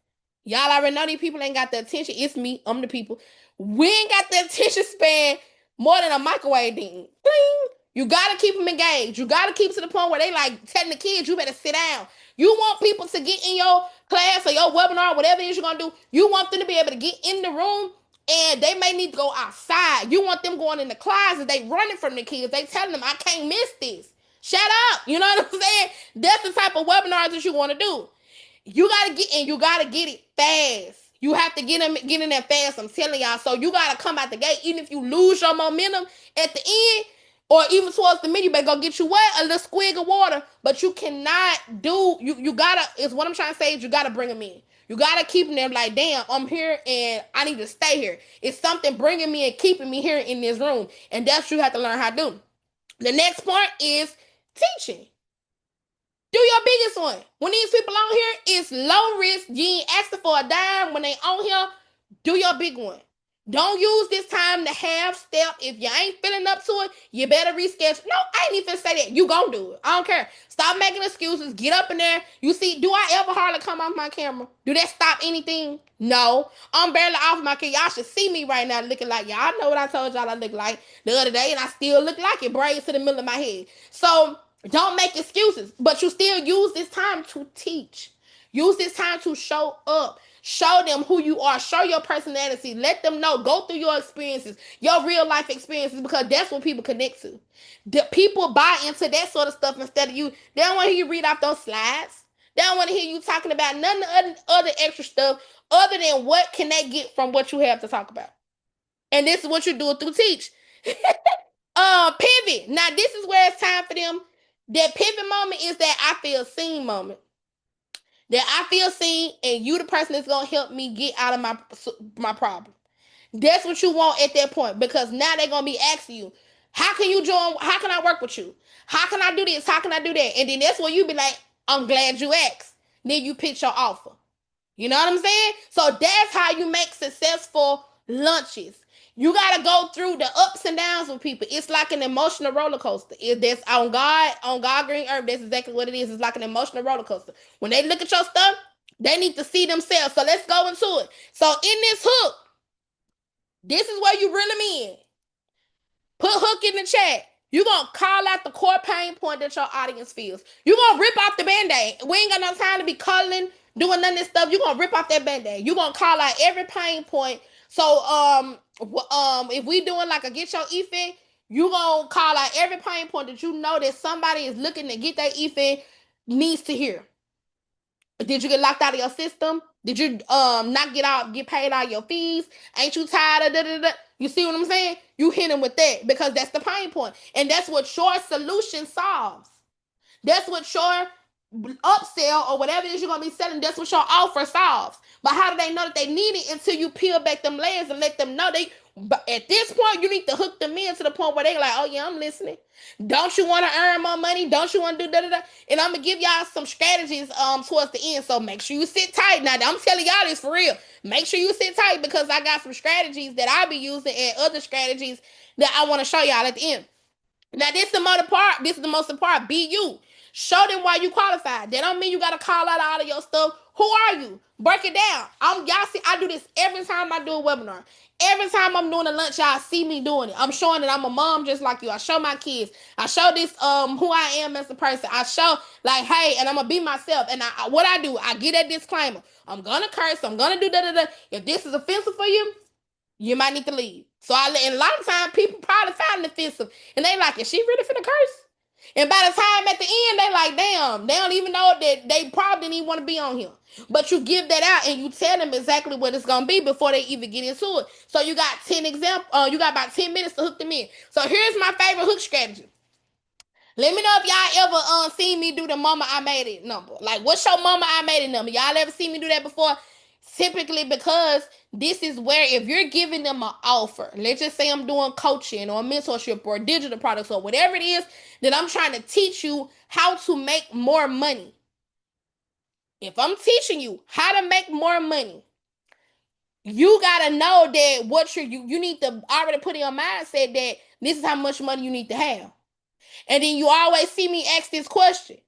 Y'all already know these people ain't got the attention. It's me. I'm the people. We ain't got the attention span more than a microwave ding. Bling. You got to keep them engaged. You got to keep to the point where they like telling the kids, you better sit down. You want people to get in your class or your webinar, whatever it is you're going to do. You want them to be able to get in the room, and they may need to go outside. You want them going in the closet. They running from the kids. They telling them, I can't miss this. Shut up. You know what I'm saying? That's the type of webinars that you want to do. You got to get in. You got to get it fast. You have to get in there fast. I'm telling y'all. So you got to come out the gate. Even if you lose your momentum at the end or even towards the middle, you better go get you what? A little squig of water. But you cannot do, you got to, is what I'm trying to say is you got to bring them in. You got to keep them like, damn, I'm here and I need to stay here. It's something bringing me and keeping me here in this room. And that's what you have to learn how to do. The next part is teaching. Do your biggest one. When these people on here, it's low risk. You ain't asking for a dime. When they on here, do your big one. Don't use this time to half step. If you ain't feeling up to it, you better reschedule. No, I ain't even say that. You gonna do it. I don't care. Stop making excuses. Get up in there. You see, do I ever hardly come off my camera? Do that stop anything? No. I'm barely off my camera. Y'all should see me right now looking like y'all know what I told y'all I look like the other day, and I still look like it. Braids to the middle of my head. So don't make excuses, but you still use this time to teach. Use this time to show up. Show them who you are. Show your personality. Let them know. Go through your experiences, your real life experiences, because that's what people connect to. The people buy into that sort of stuff instead of you. They don't want to hear you read off those slides. They don't want to hear you talking about none of the other extra stuff other than what can they get from what you have to talk about. And this is what you do through teach. Pivot. Now this is where it's time for them. That pivot moment is that I feel seen moment. That I feel seen, and you the person that's gonna help me get out of my problem. That's what you want at that point, because now they're gonna be asking you, how can you join? How can I work with you? How can I do this? How can I do that? And then that's where you be like, I'm glad you asked. Then you pitch your offer. You know what I'm saying? So that's how you make successful lunches. You gotta go through the ups and downs with people. It's like an emotional roller coaster. If that's on God green earth, that's exactly what it is. It's like an emotional roller coaster. When they look at your stuff, they need to see themselves. So let's go into it. So in this hook, this is where you reel them in. Put hook in the chat. You're going to call out the core pain point that your audience feels. You're going to rip off the Band-Aid. We ain't got no time to be calling, doing none of this stuff. You're going to rip off that Band-Aid. You're going to call out every pain point. So if we doing like a get your EFIN, you're going to call out every pain point that you know that somebody is looking to get that EFIN needs to hear. Did you get locked out of your system? Did you not get paid all your fees? Ain't you tired of da? You see what I'm saying? You hit them with that because that's the pain point. And that's what your solution solves. That's what your upsell or whatever it is you're going to be selling, that's what your offer solves. But how do they know that they need it until you peel back them layers and let them know they... But at this point, you need to hook them in to the point where they're like, oh yeah, I'm listening. Don't you want to earn more money? Don't you want to do da? And I'm going to give y'all some strategies towards the end. So make sure you sit tight. Now, I'm telling y'all this for real. Make sure you sit tight because I got some strategies that I'll be using and other strategies that I want to show y'all at the end. Now, this is the most part. This is the most important. Be you. Show them why you qualified. That don't mean you gotta call out all of your stuff. Who are you? Break it down. Y'all see, I do this every time I do a webinar. Every time I'm doing a lunch, y'all see me doing it. I'm showing that I'm a mom just like you. I show my kids. I show this who I am as a person. I show like, hey, and I'm gonna be myself. And what I do, I get that disclaimer. I'm gonna curse. I'm gonna do da. If this is offensive for you, you might need to leave. So and a lot of times people probably find it offensive. And they like, is she really finna curse? And by the time at the end, they like, damn, they don't even know that they probably didn't even want to be on here. But you give that out and you tell them exactly what it's gonna be before they even get into it. So you got 10 examples, you got about 10 minutes to hook them in. So here's my favorite hook strategy. Let me know if y'all ever seen me do the mama I made it number. Like, what's your mama I made it number? Y'all ever seen me do that before? Typically because this is where if you're giving them an offer, let's just say I'm doing coaching or mentorship or digital products or whatever it is, that I'm trying to teach you how to make more money. If I'm teaching you how to make more money, you gotta know that what you need to already put in your mindset that this is how much money you need to have. And then you always see me ask this question.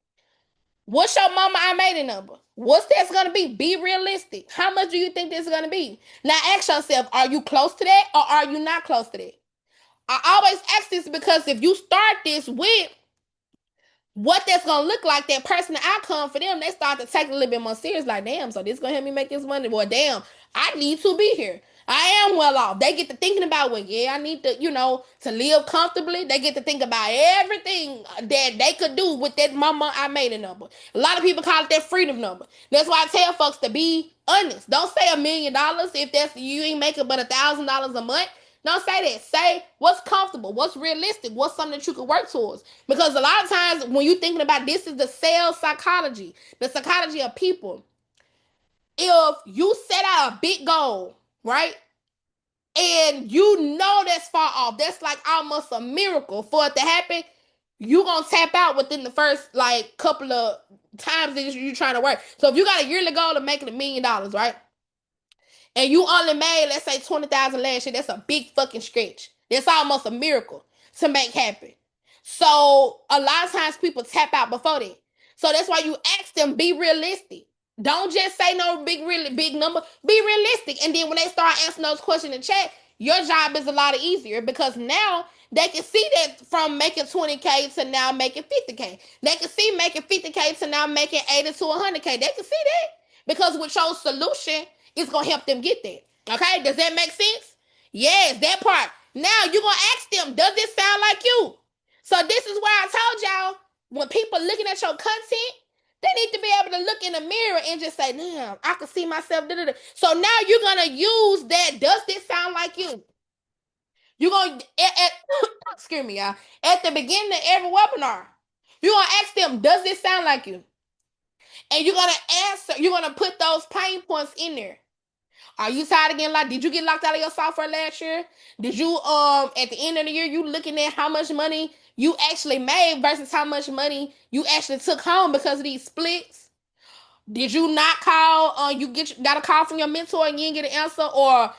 What's your mama I made it number? What's that's gonna be? Be realistic. How much do you think this is gonna be? Now ask yourself, are you close to that or are you not close to that? I always ask this because if you start this with what that's gonna look like, that person, the outcome for them, they start to take it a little bit more serious. Like, damn, so this gonna help me make this money. Well, damn, I need to be here. I am well off. They get to thinking about, well, yeah, I need to, to live comfortably. They get to think about everything that they could do with that mama I made a number. A lot of people call it that freedom number. That's why I tell folks to be honest. Don't say $1,000,000 if that's you ain't making but $1,000 a month. Don't say that. Say what's comfortable, what's realistic, what's something that you can work towards. Because a lot of times when you're thinking about this is the sales psychology, the psychology of people. If you set out a big goal, right? And you know that's far off, that's like almost a miracle for it to happen, you're going to tap out within the first like couple of times that you're trying to work. So if you got a yearly goal of making $1,000,000, right? and you only made, let's say, 20,000 last year, that's a big fucking stretch. That's almost a miracle to make happen. So a lot of times people tap out before that. So that's why you ask them, be realistic. Don't just say no big, really big number. Be realistic. And then when they start answering those questions in chat, your job is a lot easier because now they can see that from making 20K to now making 50K. They can see making 50K to now making 80 to 100K. They can see that because with your solution, it's going to help them get there. Okay? Does that make sense? Yes, that part. Now you're going to ask them, does this sound like you? So this is why I told y'all, when people looking at your content, they need to be able to look in the mirror and just say, damn, I can see myself. Da-da-da. So now you're going to use that. Does this sound like you? You're going to, excuse me, y'all. At the beginning of every webinar, you're going to ask them, does this sound like you? And you're going to answer, you're going to put those pain points in there. Are you tired of getting locked? Did you get locked out of your software last year? Did you at the end of the year you looking at how much money you actually made versus how much money you actually took home because of these splits? Did you not call? Got a call from your mentor and you didn't get an answer, or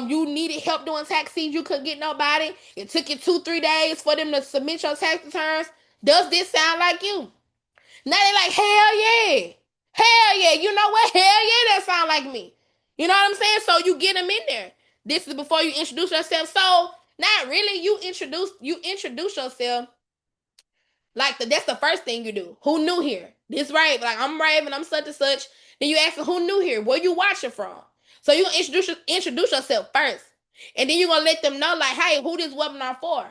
you needed help doing tax seeds, you couldn't get nobody. It took you 2-3 days for them to submit your tax returns. Does this sound like you? Now they like, hell yeah. Hell yeah. You know what? Hell yeah, that sound like me. You know what I'm saying? So you get them in there. This is before you introduce yourself. So not really, you introduce yourself. Like that's the first thing you do. Who new here? This right. Like I'm Ravin, I'm such and such. Then you ask them who new here, where you watching from. So you introduce yourself first. And then you're gonna let them know, like, hey, who this webinar for?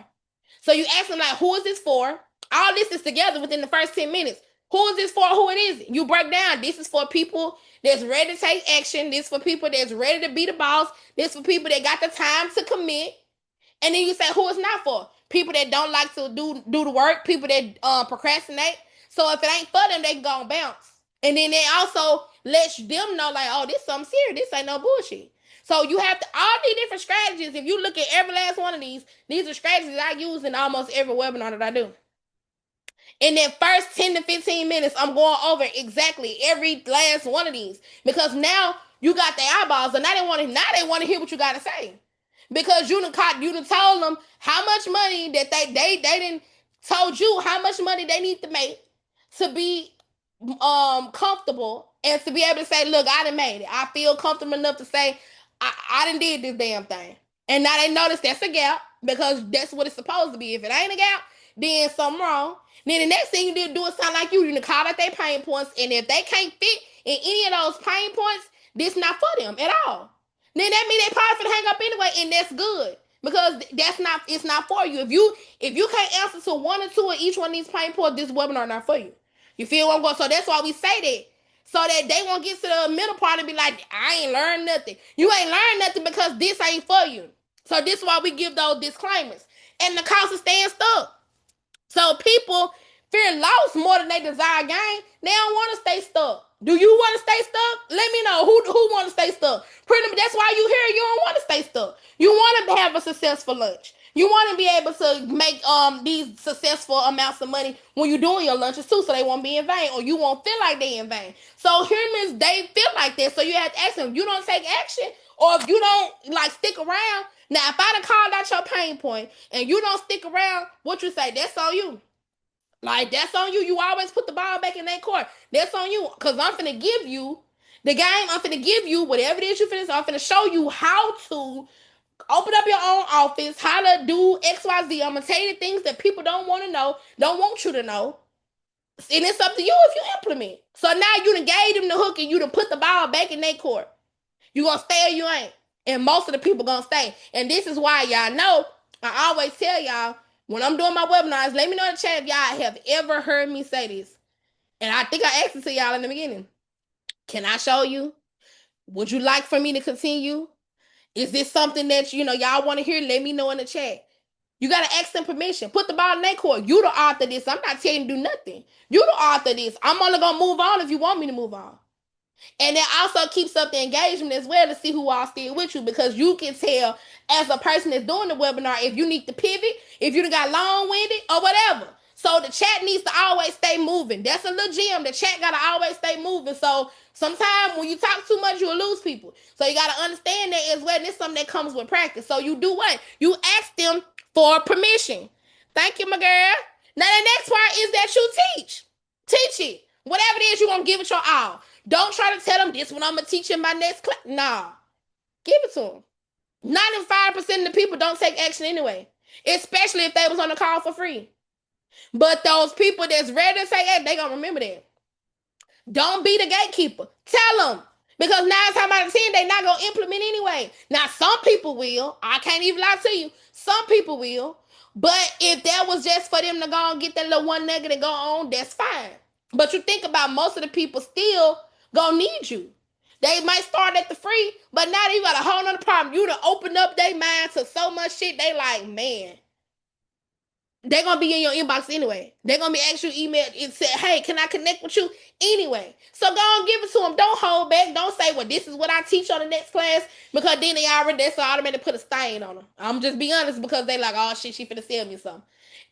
So you ask them, like, who is this for? All this is together within the first 10 minutes. Who is this for? Who it is? You break down. This is for people that's ready to take action. This is for people that's ready to be the boss. This is for people that got the time to commit. And then you say who it's not for. People that don't like to do the work. People that procrastinate. So if it ain't for them, they can go and bounce. And then they also let them know, like, oh, this something serious. This ain't no bullshit. So you have to, all these different strategies. If you look at every last one of these are strategies I use in almost every webinar that I do. In that first 10 to 15 minutes, I'm going over exactly every last one of these. Because now you got their eyeballs, and now they want to hear what you got to say. Because you done told them how much money that they didn't told you how much money they need to make to be comfortable and to be able to say, look, I done made it. I feel comfortable enough to say I done did this damn thing. And now they notice that's a gap because that's what it's supposed to be. If it ain't a gap, then something wrong. Then the next thing you did do is sound like you didn't call out their pain points. And if they can't fit in any of those pain points, this not for them at all. Then that means they probably finna hang up anyway, and that's good. Because it's not for you. If you can't answer to one or two of each one of these pain points, this webinar not for you. You feel what I'm going? So that's why we say that. So that they won't get to the middle part and be like, I ain't learned nothing. You ain't learned nothing because this ain't for you. So this is why we give those disclaimers. And the cost of staying stuck. So people fear loss more than they desire gain. They don't want to stay stuck. Do you want to stay stuck? Let me know who want to stay stuck. That's why you here. You don't want to stay stuck. You want to have a successful lunch. You want to be able to make these successful amounts of money when you're doing your lunches too, so they won't be in vain, or you won't feel like they in vain. So humans, they feel like that. So you have to ask them, if you don't take action, or if you don't like stick around. Now, if I done called out your pain point and you don't stick around, what you say? That's on you. Like, that's on you. You always put the ball back in that court. That's on you. Because I'm finna give you the game. I'm finna give you whatever it is you finna. I'm finna show you how to open up your own office, how to do XYZ. I'm gonna tell you the things that people don't want to know, don't want you to know. And it's up to you if you implement. So now you done gave them the hook and you done put the ball back in their court. You gonna stay or you ain't. And most of the people gonna stay. And this is why y'all know, I always tell y'all, when I'm doing my webinars, let me know in the chat if y'all have ever heard me say this. And I think I asked it to y'all in the beginning. Can I show you? Would you like for me to continue? Is this something that, y'all want to hear? Let me know in the chat. You got to ask them permission. Put the ball in their court. You the author of this. I'm not telling you to do nothing. You the author of this. I'm only going to move on if you want me to move on. And that also keeps up the engagement as well to see who all still with you, because you can tell as a person that's doing the webinar if you need to pivot, if you done got long-winded or whatever. So the chat needs to always stay moving. That's a little gem. The chat gotta always stay moving. So sometimes when you talk too much, you'll lose people. So you gotta understand that as well. And it's something that comes with practice. So you do what? You ask them for permission. Thank you, my girl. Now the next part is that you teach. Teach it. Whatever it is, you're gonna give it your all. Don't try to tell them this when I'm gonna teach in my next class. Nah. Give it to them. 95% of the people don't take action anyway. Especially if they was on the call for free. But those people that's ready to say hey, they gonna remember that. Don't be the gatekeeper. Tell them. Because 9 times out of 10, they not gonna implement anyway. Now, some people will. I can't even lie to you. Some people will. But if that was just for them to go and get that little one nugget and go on, that's fine. But you think about most of the people still gonna need you. They might start at the free, but now you got a whole nother problem. You to open up their mind to so much shit. They like, man, they're gonna be in your inbox anyway. They're gonna be asking you email and say, hey, can I connect with you anyway? So go and give it to them. Don't hold back. Don't say, well, this is what I teach on the next class, because then they already that's automatically put a stain on them. I'm just be honest, because they like, oh shit, she finna sell me something.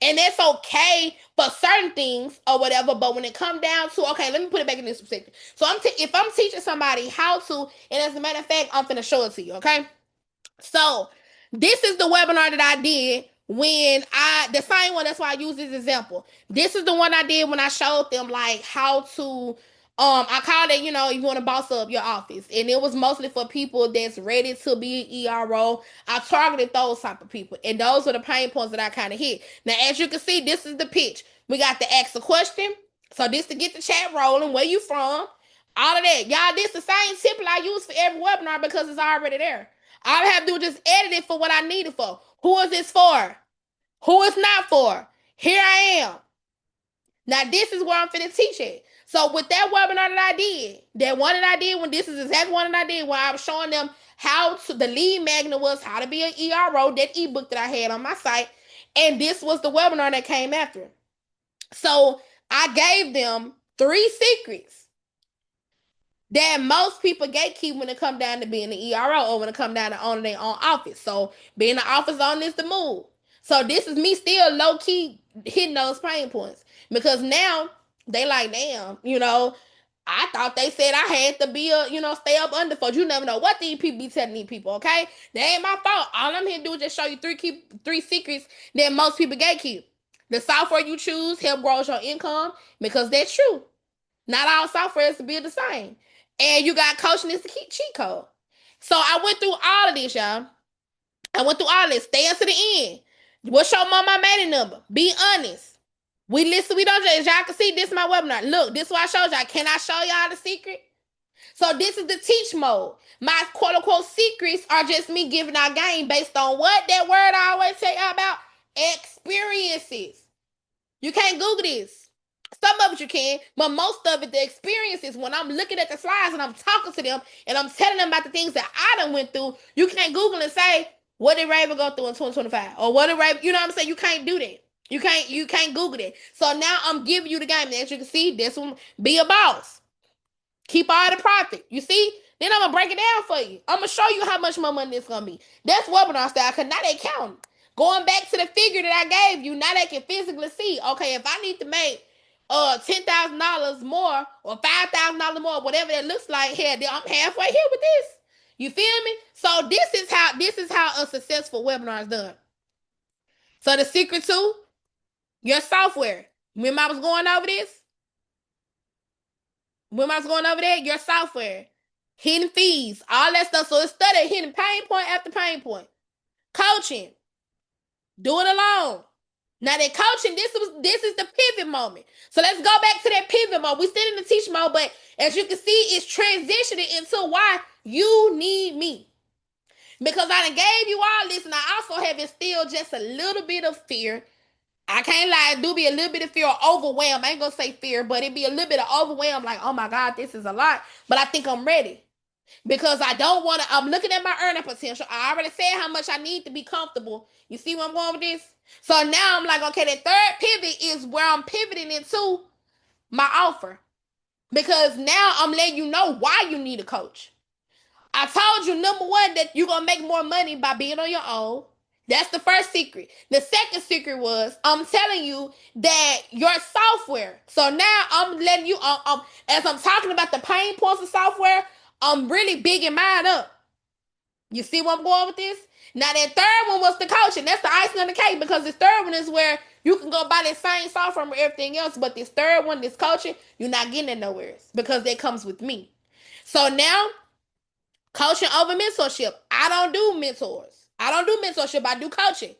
And that's okay for certain things or whatever, but when it come down to, okay, let me put it back in this perspective. So if I'm teaching somebody how to, and as a matter of fact, I'm finna show it to you, okay? So this is the webinar that I did when the same one, that's why I use this example. This is the one I did when I showed them like how to, I called it, if you want to boss up your office. And it was mostly for people that's ready to be an ERO. I targeted those type of people. And those are the pain points that I kind of hit. Now, as you can see, this is the pitch. We got to ask a question. So this to get the chat rolling. Where you from? All of that. Y'all, this the same template I use for every webinar because it's already there. All I have to do is just edit it for what I need it for. Who is this for? Who is not for? Here I am. Now, this is where I'm finna teach it. So, with that webinar that I did, that one that I did, when this is the exact one that I did, where I was showing them how to, the lead magnet was how to be an ERO, that ebook that I had on my site. And this was the webinar that came after. So, I gave them 3 secrets that most people gatekeep when it come down to being an ERO or when it come down to owning their own office. So being an office owner is the move. So this is me still low key hitting those pain points, because now they like, damn, I thought they said I had to be stay up under folks. You never know what these people be telling these people, okay? That ain't my fault. All I'm here to do is just show you three secrets that most people gatekeep. The software you choose help grow your income, because that's true. Not all software is to be the same. And you got coaching is the key cheat code. So I went through all of this, y'all. I went through all this. Stay until the end. What's your mama mailing number? Be honest. We listen, we don't, as y'all can see, this is my webinar. Look, this is what I showed y'all. Can I show y'all the secret? So this is the teach mode. My quote unquote secrets are just me giving out game based on what that word I always tell y'all about. Experiences. You can't Google this. Some of it you can, but most of it, the experiences, when I'm looking at the slides and I'm talking to them and I'm telling them about the things that I done went through, you can't Google and say, what did Ravin go through in 2025? Or what did Ravin, you know what I'm saying? You can't do that. You can't Google that. So now I'm giving you the game. And as you can see, this one, be a boss. Keep all the profit. You see? Then I'm going to break it down for you. I'm going to show you how much more money it's going to be. That's webinar style, because now they count. Going back to the figure that I gave you, now they can physically see, okay, if I need to make $10,000 more or $5,000 more, whatever that looks like, here, I'm halfway here with this. You feel me? So this is how a successful webinar is done. So the secret to your software. Remember I was going over this? Remember I was going over there? Your software. Hidden fees. All that stuff. So it's studied hidden pain point after pain point. Coaching. Do it alone. Now that coaching, this is the pivot moment. So let's go back to that pivot mode. We still in the teach mode, but as you can see, it's transitioning into why you need me. Because I done gave you all this, and I also have instilled just a little bit of fear. I can't lie, it do be a little bit of fear or overwhelmed. I ain't gonna say fear, but it be a little bit of overwhelmed, like, oh my God, this is a lot. But I think I'm ready. Because I don't want to, I'm looking at my earning potential. I already said how much I need to be comfortable. You see where I'm going with this? So now I'm like, okay, the third pivot is where I'm pivoting into my offer. Because now I'm letting you know why you need a coach. I told you, number one, that you're going to make more money by being on your own. That's the first secret. The second secret was I'm telling you that your software. So now I'm letting you, as I'm talking about the pain points of software, I'm really bigging mine up. You see where I'm going with this? Now that third one was the coaching. That's the icing on the cake because this third one is where you can go buy the same software and everything else, but this third one, this coaching, you're not getting it nowhere because that comes with me. So now, coaching over mentorship. I don't do mentors. I don't do mentorship. I do coaching.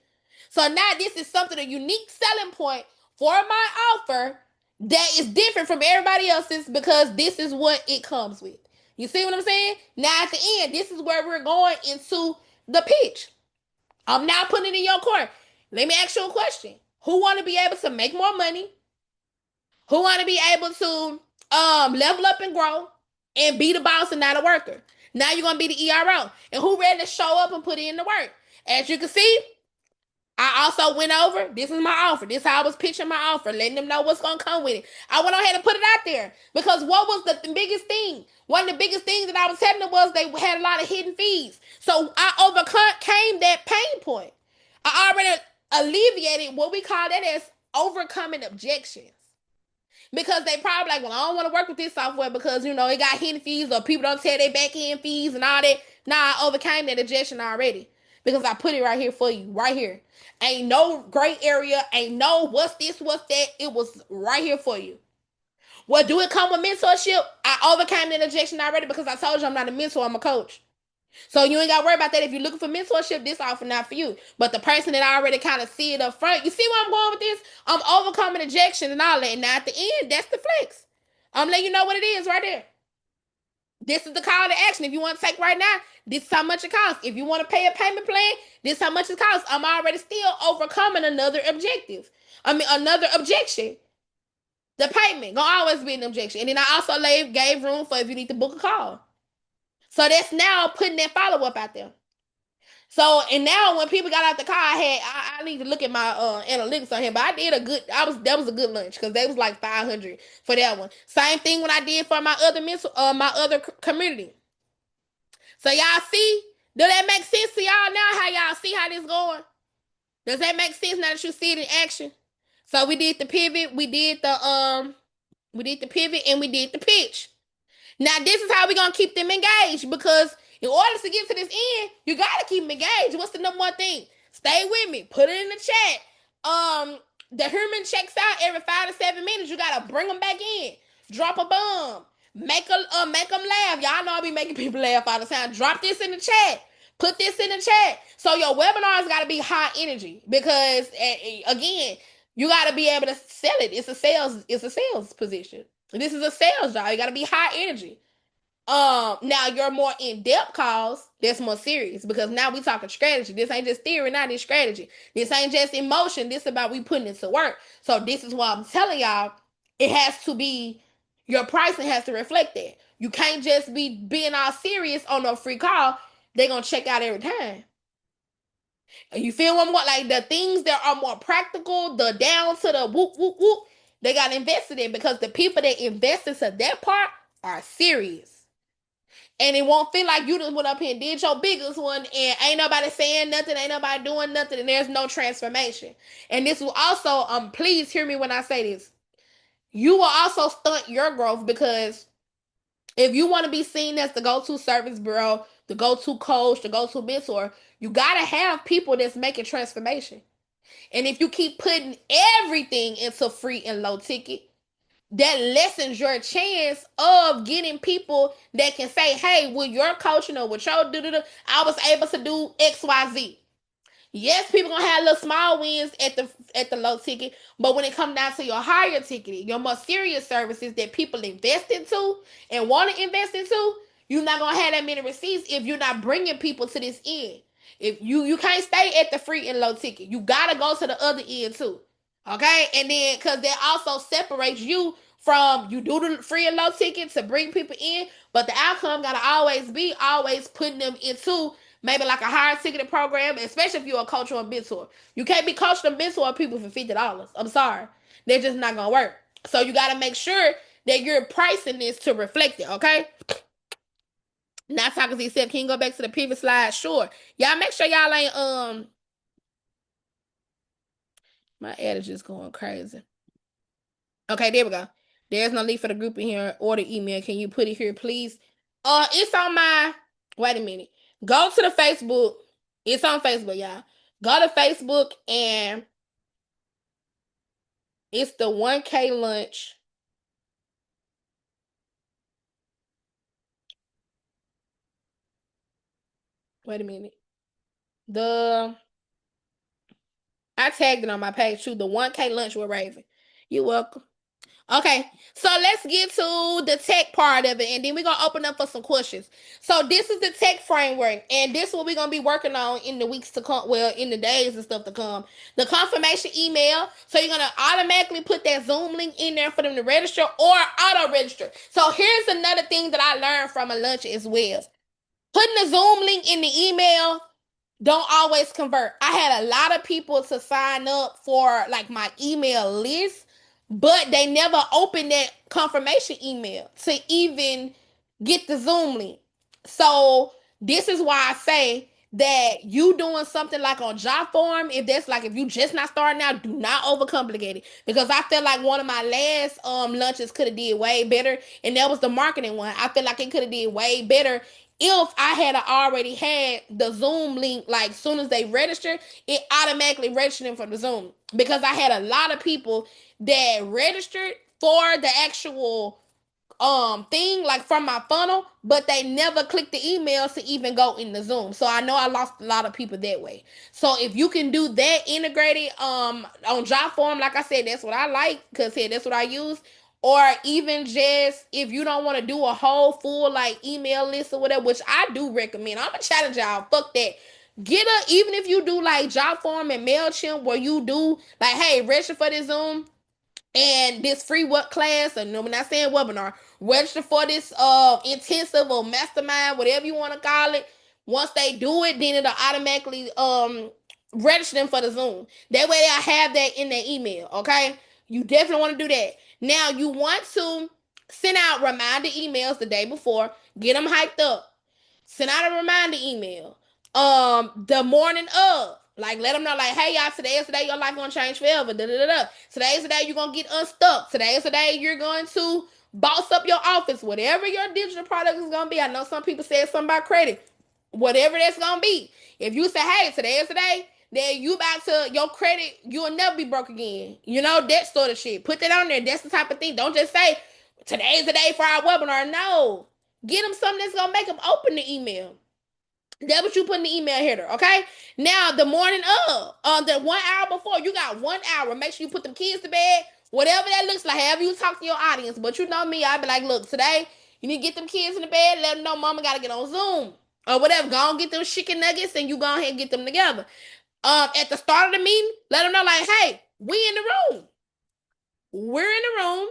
So now this is something, a unique selling point for my offer that is different from everybody else's because this is what it comes with. You see what I'm saying? Now at the end, this is where we're going into the pitch. I'm now putting it in your court. Let me ask you a question. Who want to be able to make more money? Who want to be able to level up and grow and be the boss and not a worker? Now you're gonna be the ERO. And who ready to show up and put in the work? As you can see, I also went over. This is my offer. This is how I was pitching my offer, letting them know what's gonna come with it. I went ahead and put it out there because what was the biggest thing? One of the biggest things that I was telling them was they had a lot of hidden fees. So I overcame that pain point. I already alleviated what we call that as overcoming objections. Because they probably like, well, I don't want to work with this software because, you know, it got hidden fees or people don't tell their back end fees and all that. Nah, I overcame that objection already because I put it right here for you, right here. Ain't no gray area, ain't no what's this, what's that. It was right here for you. Well, do it come with mentorship? I overcame that objection already because I told you I'm not a mentor, I'm a coach. So you ain't got to worry about that. If you're looking for mentorship, this offer not for you. But the person that already kind of see it up front, you see where I'm going with this? I'm overcoming rejection and all that. Now at the end, that's the flex. I'm letting you know what it is right there. This is the call to action. If you want to take right now, this is how much it costs. If you want to pay a payment plan, this is how much it costs. I'm already still overcoming another objective. I mean, another objection. The payment gonna always be an objection. And then I also gave room for if you need to book a call. So that's now putting that follow up out there. So and now when people got out the car, I need to look at my analytics on here, but I did a good. That was a good lunch because they was like 500 for that one. Same thing when I did for my other my other community. So y'all see, does that make sense to y'all now? How y'all see how this going? Does that make sense now that you see it in action? So we did the pivot, we did the pivot, and we did the pitch. Now, this is how we're going to keep them engaged because in order to get to this end, you got to keep them engaged. What's the number one thing? Stay with me. Put it in the chat. The human checks out every 5 to 7 minutes. You got to bring them back in. Drop a bomb. Make them laugh. Y'all know I be making people laugh all the time. Drop this in the chat. Put this in the chat. So your webinars got to be high energy because, again, you got to be able to sell it. It's a sales position. This is a sales job. You got to be high energy. Now your more in-depth calls, that's more serious because now we talking strategy. This ain't just theory, not this strategy. This ain't just emotion. This about we putting it to work. So this is why I'm telling y'all, it has to be, your pricing has to reflect that. You can't just be being all serious on no free call. They're gonna check out every time. You feel what I'm going? Like the things that are more practical, the down to the whoop whoop whoop, they got invested in because the people that invest into that part are serious. And it won't feel like you just went up here and did your biggest one and ain't nobody saying nothing, ain't nobody doing nothing, and there's no transformation. And this will also, please hear me when I say this. You will also stunt your growth because if you want to be seen as the go-to service bureau, the go-to coach, the go-to mentor, you got to have people that's making transformation. And if you keep putting everything into free and low ticket, that lessens your chance of getting people that can say, hey, with your coaching or with your I was able to do XYZ. Yes, people gonna have little small wins at the low ticket, but when it comes down to your higher ticket, your more serious services that people invest into and want to invest into, you're not gonna have that many receipts if you're not bringing people to this end. If you can't stay at the free and low ticket, you gotta go to the other end too. Okay, and then because that also separates you from you do the free and low ticket to bring people in, but the outcome gotta always be always putting them into maybe like a higher ticketed program, especially if you're a coach or a mentor. You can't be coaching a mentor people for $50. I'm sorry. They're just not gonna work. So you gotta make sure that you're pricing this to reflect it, okay? Not talking to yourself. Can you go back to the previous slide? Sure. Y'all make sure y'all ain't My ad is just going crazy. Okay, there we go. There's no link for the group in here or the email. Can you put it here, please? It's on my. Wait a minute. Go to the Facebook. It's on Facebook, y'all. Go to Facebook and it's the 1K lunch. Wait a minute. The I tagged it on my page too. The 1K lunch with Ravin. You're welcome. Okay, so let's get to the tech part of it, and then we're gonna open up for some questions. So this is the tech framework, and this is what we're gonna be working on in the weeks to come. Well, in the days and stuff to come. The confirmation email. So you're gonna automatically put that Zoom link in there for them to register or auto register. So here's another thing that I learned from a lunch as well. Putting the Zoom link in the email don't always convert. I had a lot of people to sign up for like my email list, but they never opened that confirmation email to even get the Zoom link. So this is why I say that you doing something like on job form, if that's like if you just not starting out, do not overcomplicate it. Because I feel like one of my last lunches could have did way better, and that was the marketing one. I feel like it could have did way better if I had already had the Zoom link, like soon as they register, it automatically registered them for the Zoom. Because I had a lot of people that registered for the actual thing, like from my funnel, but they never clicked the emails to even go in the Zoom. So I know I lost a lot of people that way. So if you can do that integrated on job form, like I said, that's what I like, because that's what I use. Or even just if you don't want to do a whole full like email list or whatever, which I do recommend. I'm gonna challenge y'all. Fuck that. Get a Even if you do like job form and MailChimp where you do like, hey, register for this Zoom and this free what class, and no, we're not saying webinar, register for this intensive or mastermind, whatever you want to call it. Once they do it, then it'll automatically register them for the Zoom. That way they'll have that in their email. Okay, you definitely want to do that. Now you want to send out reminder emails the day before, get them hyped up. Send out a reminder email. The morning of. Like, let them know, like, hey, y'all, today is the day your life gonna change forever. Da, da, da, da. Today is the day you're gonna get unstuck. Today is the day you're going to boss up your office. Whatever your digital product is gonna be. I know some people said something about credit. Whatever that's gonna be. If you say, hey, today is the day, then you about to, your credit, you'll never be broke again. You know, that sort of shit. Put that on there. That's the type of thing. Don't just say, today is the day for our webinar. No. Get them something that's gonna make them open the email. That's what you put in the email header, okay? Now, the morning of, the 1 hour before, you got 1 hour. Make sure you put them kids to bed, whatever that looks like, however you talk to your audience. But you know me, I'd be like, look, today, you need to get them kids in the bed, let them know mama got to get on Zoom or whatever. Go on, get them chicken nuggets, and you go ahead and get them together. At the start of the meeting, let them know, like, hey, we in the room. We're in the room.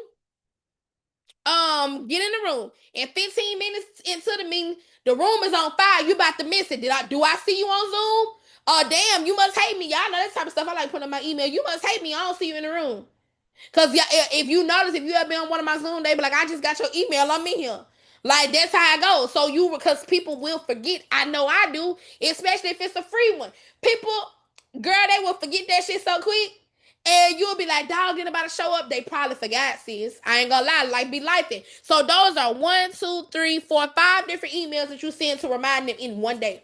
Get in the room. And 15 minutes into the meeting, the room is on fire. You about to miss it. Do I see you on Zoom? Oh damn, you must hate me. Y'all know that type of stuff I like putting on my email. You must hate me. I don't see you in the room. Cause yeah, if you notice, if you have been on one of my Zoom, they be like, I just got your email. I'm in here. Like that's how I go. So because people will forget. I know I do, especially if it's a free one. People, girl, they will forget that shit so quick. And you'll be like, dog, ain't about to show up. They probably forgot, sis. I ain't gonna lie, like be lifing. So those are 1, 2, 3, 4, 5 different emails that you send to remind them in one day.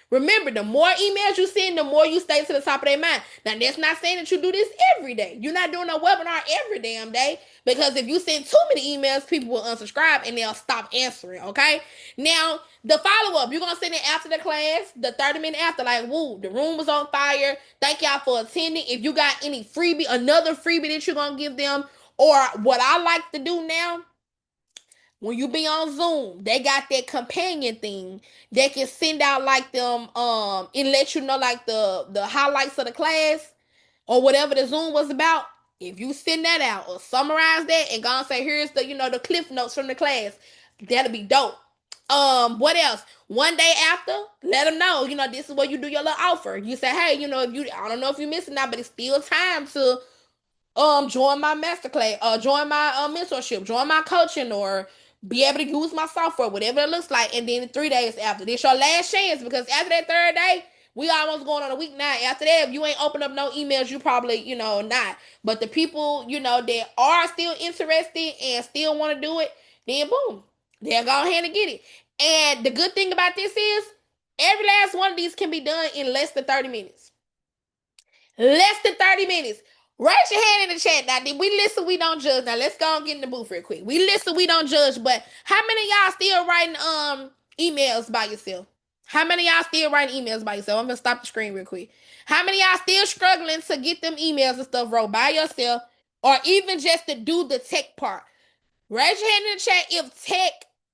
Remember, the more emails you send, the more you stay to the top of their mind. Now, that's not saying that you do this every day. You're not doing a webinar every damn day, because if you send too many emails, people will unsubscribe and they'll stop answering, okay? Now, the follow-up, you're going to send it after the class, the 30 minutes after, like, woo, the room was on fire. Thank y'all for attending. If you got any freebie, another freebie that you're going to give them, or what I like to do now, when you be on Zoom, they got that companion thing. They can send out like them, and let you know like the highlights of the class or whatever the Zoom was about. If you send that out or summarize that and go and say, here's the, the cliff notes from the class, that'll be dope. What else? One day after, let them know, this is where you do your little offer. You say, hey, if you, I don't know if you're missing now, but it's still time to join my masterclass, join my mentorship, join my coaching, or be able to use my software, whatever it looks like. And then 3 days after, this your last chance, because after that third day, We almost going on a week now. After that, if you ain't open up no emails, you probably, not. But the people, that are still interested and still want to do it, then boom, they'll go ahead and get it. And the good thing about this is every last one of these can be done in less than 30 minutes. Less than 30 minutes. Raise your hand in the chat. Now, did we listen? We don't judge. Now, let's go and get in the booth real quick. We listen. We don't judge. But how many of y'all still writing emails by yourself? How many of y'all still writing emails by yourself? I'm gonna stop the screen real quick. How many of y'all still struggling to get them emails and stuff wrote by yourself, or even just to do the tech part? Raise your hand in the chat if tech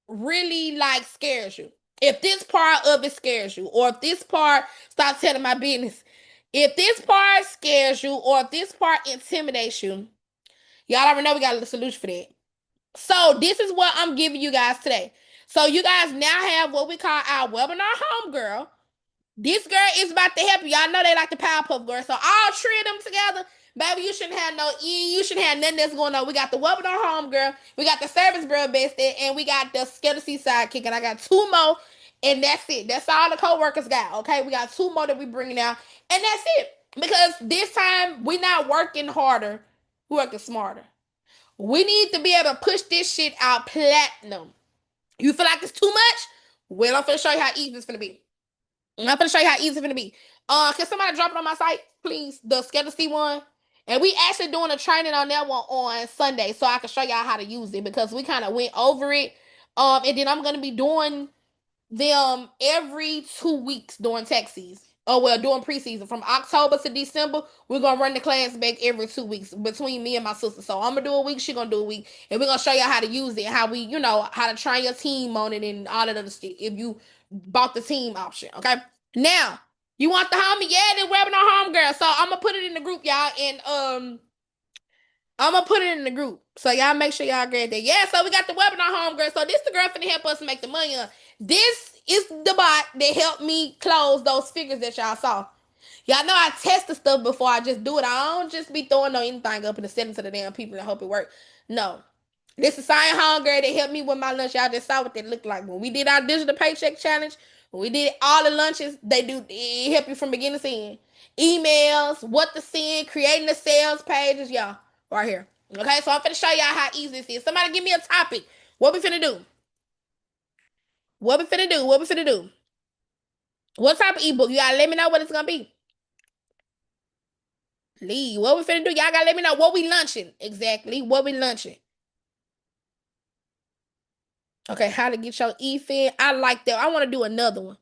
really like scares you. If this part of it scares you, or if this part, stop telling my business. If this part scares you, or if this part intimidates you, y'all already know we got a solution for that. So this is what I'm giving you guys today. So you guys now have what we call our webinar homegirl. This girl is about to help you. Y'all know they like the Powerpuff Girl. So all three of them together, baby, you shouldn't have no E. You shouldn't have nothing that's going on. We got the webinar homegirl, we got the service girl bestie, and we got the Scared to See sidekick. And I got two more, and that's it. That's all the co-workers got. Okay, we got two more that we bringing out, and that's it. Because this time we not working harder, we working smarter. We need to be able to push this shit out platinum. You feel like it's too much? Well, I'm finna show you how easy it's gonna be. I'm gonna show you how easy it's gonna be. Can somebody drop it on my site, please? The Schedule C one. And we actually doing a training on that one on Sunday, so I can show y'all how to use it because we kind of went over it. And then I'm gonna be doing them every 2 weeks during tax season. Oh well, during preseason from October to December, we're gonna run the class back every 2 weeks between me and my sister. So I'm gonna do a week, she gonna do a week, and we're gonna show y'all how to use it, how we, how to train your team on it, and all that other shit. If you bought the team option, okay. Now you want the homie, yeah, the webinar home girl. So I'm gonna put it in the group, y'all, and I'm gonna put it in the group. So y'all make sure y'all grab that. Yeah, so we got the webinar home girl. So this the girl finna help us make the money on. This is the bot that helped me close those figures that y'all saw. Y'all know I test the stuff before I just do it. I don't just be throwing no anything up and sending to the damn people and hope it work. No. This is Science Home girl that helped me with my lunch. Y'all just saw what they looked like. When we did our digital paycheck challenge, when we did all the lunches, it help you from beginning to end. Emails, what to send, creating the sales pages, y'all. Right here. Okay, so I'm finna show y'all how easy this is. Somebody give me a topic. What we finna do? What we finna do? What we finna do? What type of ebook? You gotta let me know what it's gonna be. Lee, what we finna do? Y'all gotta let me know what we lunching. Exactly. What we lunching. Okay, how to get your e-fin. I like that. I want to do another one.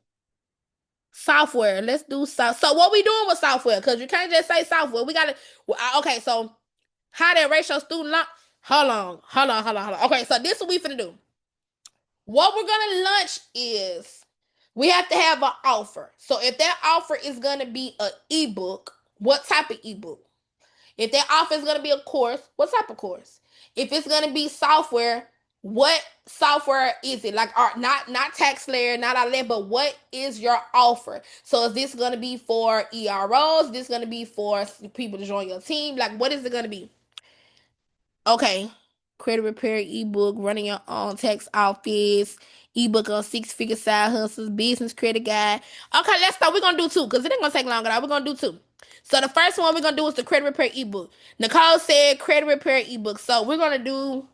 Software. Let's do so what we doing with software? Because you can't just say software. We gotta okay, so how that ratio student loan. Hold on. Okay, so this is what we finna do. What we're gonna launch is we have to have an offer. So if that offer is gonna be an ebook, what type of ebook? If that offer is gonna be a course, what type of course? If it's gonna be software, what software is it? Like not tax layer, not all that, but what is your offer? So is this gonna be for EROs? Is this gonna be for people to join your team? Like what is it gonna be? Okay. Credit repair ebook, running your own tax office, ebook on 6-figure side hustles, business credit guide. Okay, let's start. We're gonna do two because it ain't gonna take long at all. We're gonna do two. So the first one we're gonna do is the credit repair ebook. Nicole said credit repair ebook. So we're gonna do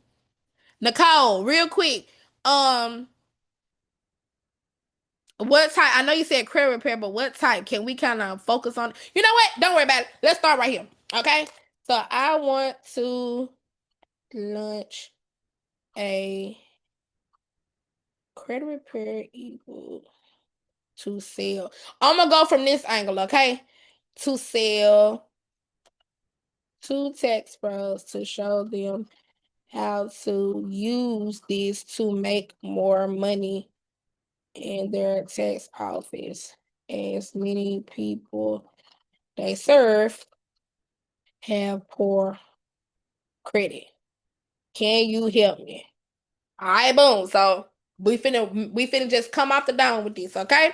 Nicole, real quick. What type? I know you said credit repair, but what type? Can we kind of focus on? You know what? Don't worry about it. Let's start right here. Okay. So I want to launch a credit repair ebook to sell. I'm gonna go from this angle, okay? To sell to tax pros to show them how to use this to make more money in their tax office. As many people they serve have poor credit. Can you help me? All right, boom. So we finna just come off the dome with this, okay?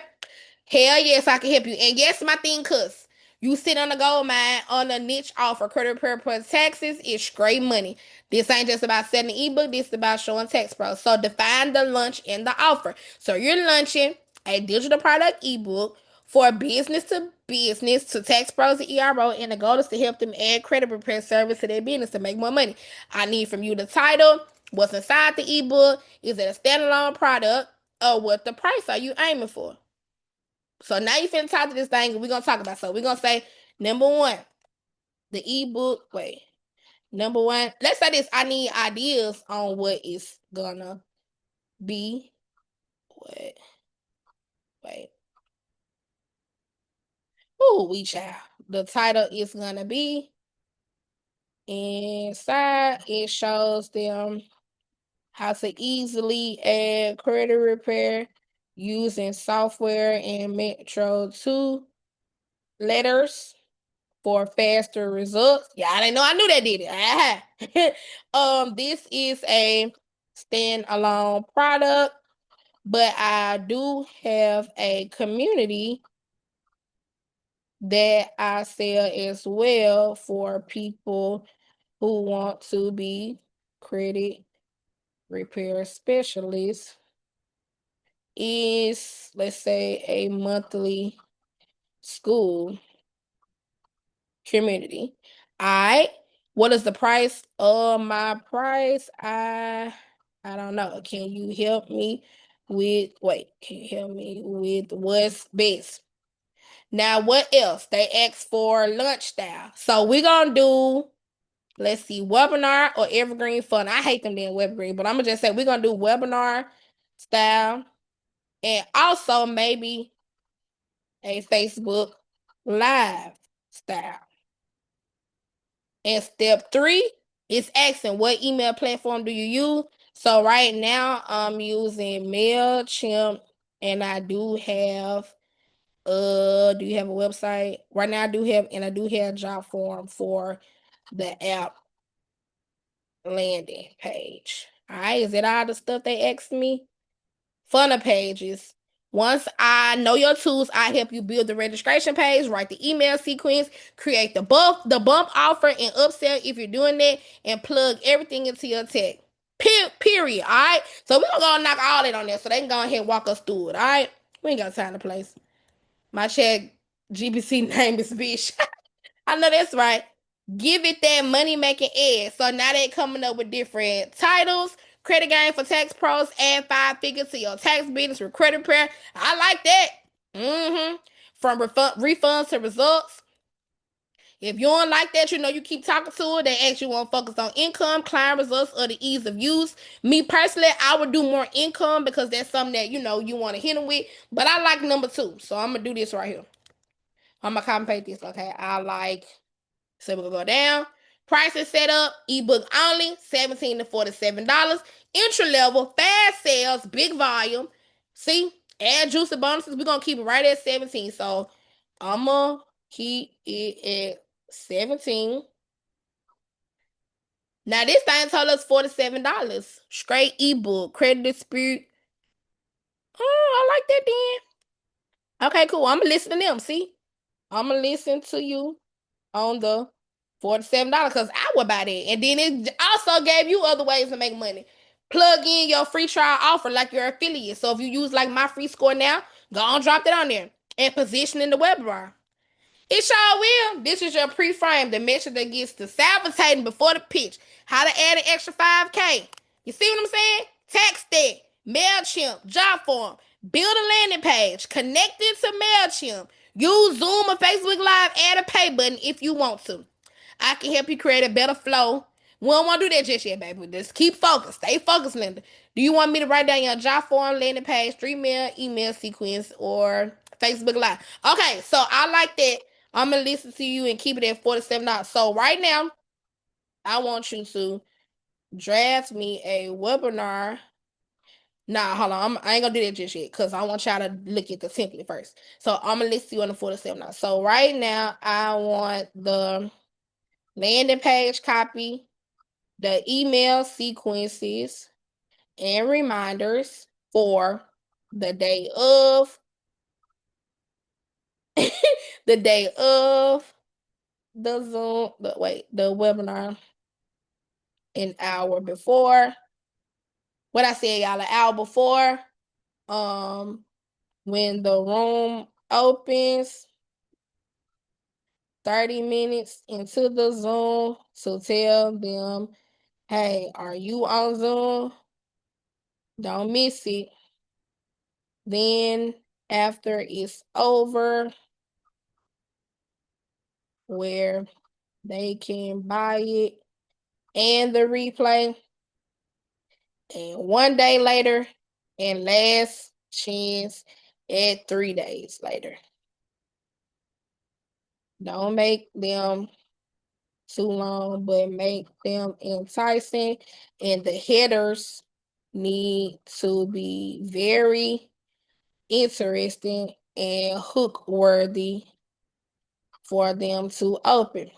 Hell yes, I can help you. And yes, my thing, cuz you sit on the gold mine on a niche offer, credit repair plus taxes, it's great money. This ain't just about selling an ebook, this is about showing tax pros. So define the lunch and the offer. So you're launching a digital product ebook for business to tax pros and ERO, and the goal is to help them add credit repair service to their business to make more money. I need from you the title, what's inside the ebook, is it a standalone product, or what the price are you aiming for? So now you finna talk to this thing, and we're gonna talk about. So we're gonna say number one, the ebook. Wait, number one. Let's say this. I need ideas on what it's gonna be. What? Wait. Oh, we child. The title is gonna be. Inside, it shows them how to easily add credit repair using software and Metro 2 letters for faster results. Yeah, I didn't know I knew that did it. This is a standalone product, but I do have a community that I sell as well for people who want to be credit repair specialists. Is, let's say, a monthly school community. All right. What is the price of my price? I don't know. Can you help me with can you help me with what's best? Now, what else? They asked for lunch style. So we're gonna do, let's see, webinar or evergreen fun. I hate them being evergreen, but I'm gonna just say we're gonna do webinar style and also maybe a Facebook live style. And step 3 is asking what email platform do you use? So right now I'm using MailChimp, and I do have do you have a website? Right now I do have job form for the app landing page. All right, is that all the stuff they asked me? Funnel pages. Once I know your tools, I help you build the registration page, write the email sequence, create the bump offer and upsell if you're doing that, and plug everything into your tech. Period. All right. So we're gonna go and knock all that on there so they can go ahead and walk us through it. All right. We ain't got time to place. My chat GBC name is bitch. I know that's right. Give it that money making edge. So now they coming up with different titles. Credit game for tax pros, add 5 figures to your tax business with credit repair. I like that. From refunds to results. If you don't like that, you keep talking to it. They actually want to focus on income, client results, or the ease of use. Me personally, I would do more income because that's something that you want to hit them with. But I like number 2, so I'm gonna do this right here. I'm gonna copy and paste this. Okay, I like. So we're gonna go down. Prices set up, ebook only, $17 to $47. Entry level, fast sales, big volume. See, add juicy bonuses. We're gonna keep it right at 17. So I'm gonna keep it at 17. Now this thing told us $47. Straight ebook, credit dispute. Oh, I like that then. Okay, cool. I'm gonna listen to them. See, I'm gonna listen to you on the $47 because I would buy that. And then it also gave you other ways to make money. Plug in your free trial offer like your affiliate. So if you use like my free score now, go on drop that on there and position in the webinar. It sure will. This is your pre-frame, the message that gets to sabotaging before the pitch. How to add an extra 5K. You see what I'm saying? Text that. MailChimp, job form, build a landing page, connect it to MailChimp, use Zoom or Facebook Live, add a pay button if you want to. I can help you create a better flow. We don't want to do that just yet, baby. Just keep focused. Stay focused, Linda. Do you want me to write down your job form, landing page, 3-mail, email sequence, or Facebook Live? Okay, so I like that. I'm going to listen to you and keep it at $47. So right now, I want you to draft me a webinar. Nah, hold on. I ain't gonna do that just yet because I want y'all to look at the template first. So I'm gonna list you on the $47. So right now, I want the landing page copy, the email sequences and reminders for the day of, the day of the Zoom, the webinar, an hour before. What I said, y'all, an hour before. Um, when the room opens 30 minutes into the Zoom to tell them, hey, are you on Zoom? Don't miss it. Then after it's over, where they can buy it and the replay, and 1 day later, and last chance at 3 days later. Don't make them too long, but make them enticing. And the headers need to be very interesting and hook worthy for them to open.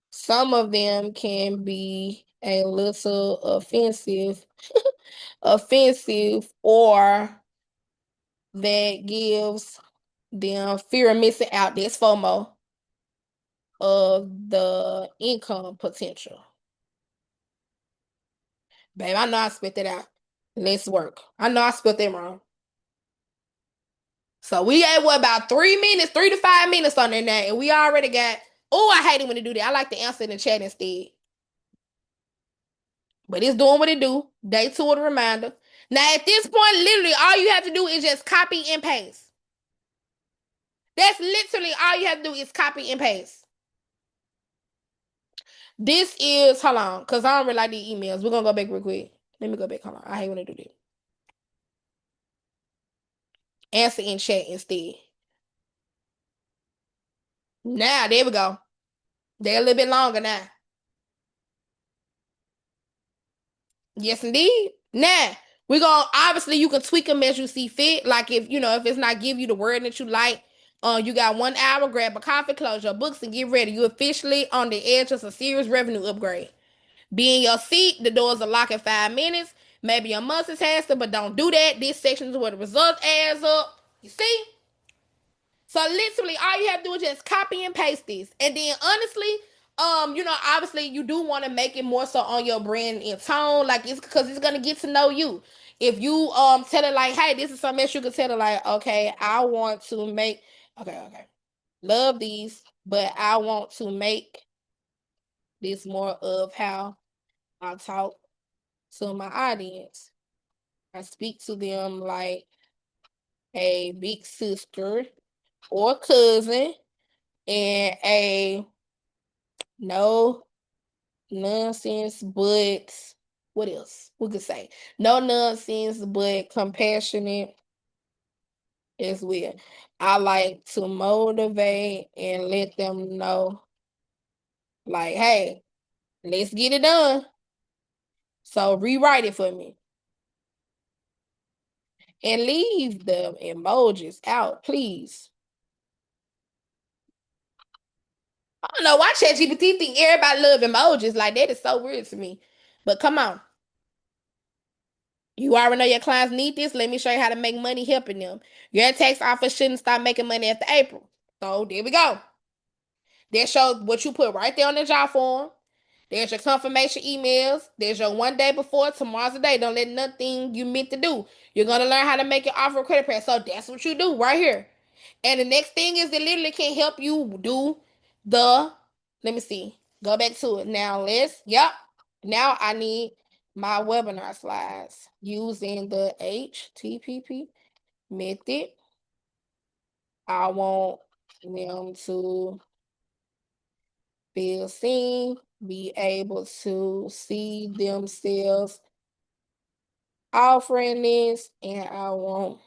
Some of them can be a little offensive, or that gives them fear of missing out. This FOMO of the income potential. Babe, I know I spit that out. Let's work. I know I spelled that wrong. So we had what, about 3 minutes, 3 to 5 minutes on there now, and we already got. Oh, I hate it when they do that. I like to answer in the chat instead. But it's doing what it do. Day 2 of the reminder. Now at this point, literally all you have to do is just copy and paste. That's literally all you have to do is copy and paste. This is, hold on, because I don't really like these emails. We're gonna go back real quick. Let me go back. Hold on. I hate when they do that. Answer in chat instead. Now, there we go. They're a little bit longer now. Yes, indeed. Now, we're gonna, obviously you can tweak them as you see fit. Like if if it's not give you the word that you like, you got 1 hour, grab a coffee, close your books, and get ready. You officially on the edge of a serious revenue upgrade. Be in your seat, the doors are locked in 5 minutes. Maybe your multitasking, but don't do that. This section is where the results adds up. You see? So literally all you have to do is just copy and paste this. And then honestly, obviously you do want to make it more so on your brand and tone. Like it's because it's gonna get to know you. If you tell it like, hey, this is something else, you can tell it like, okay, I want to make okay. Love these, but I want to make this more of how I talk to my audience. I speak to them like a big sister or cousin, and a no nonsense, but what else we could say? No nonsense, but compassionate as well. I like to motivate and let them know, like, hey, let's get it done. So rewrite it for me. And leave the emojis out, please. I don't know why ChatGPT think everybody love emojis. Like that is so weird to me. But come on. You already know your clients need this. Let me show you how to make money helping them. Your tax office shouldn't start making money after April. So there we go. That shows what you put right there on the job form. There's your confirmation emails. There's your 1 day before. Tomorrow's the day. Don't let nothing you meant to do. You're gonna learn how to make your offer credit pass. So that's what you do right here. And the next thing is, it literally can help you do the. Let me see. Go back to it now. Yep. Now I need my webinar slides using the HTTP method. I want them to feel seen, be able to see themselves offering this, and I want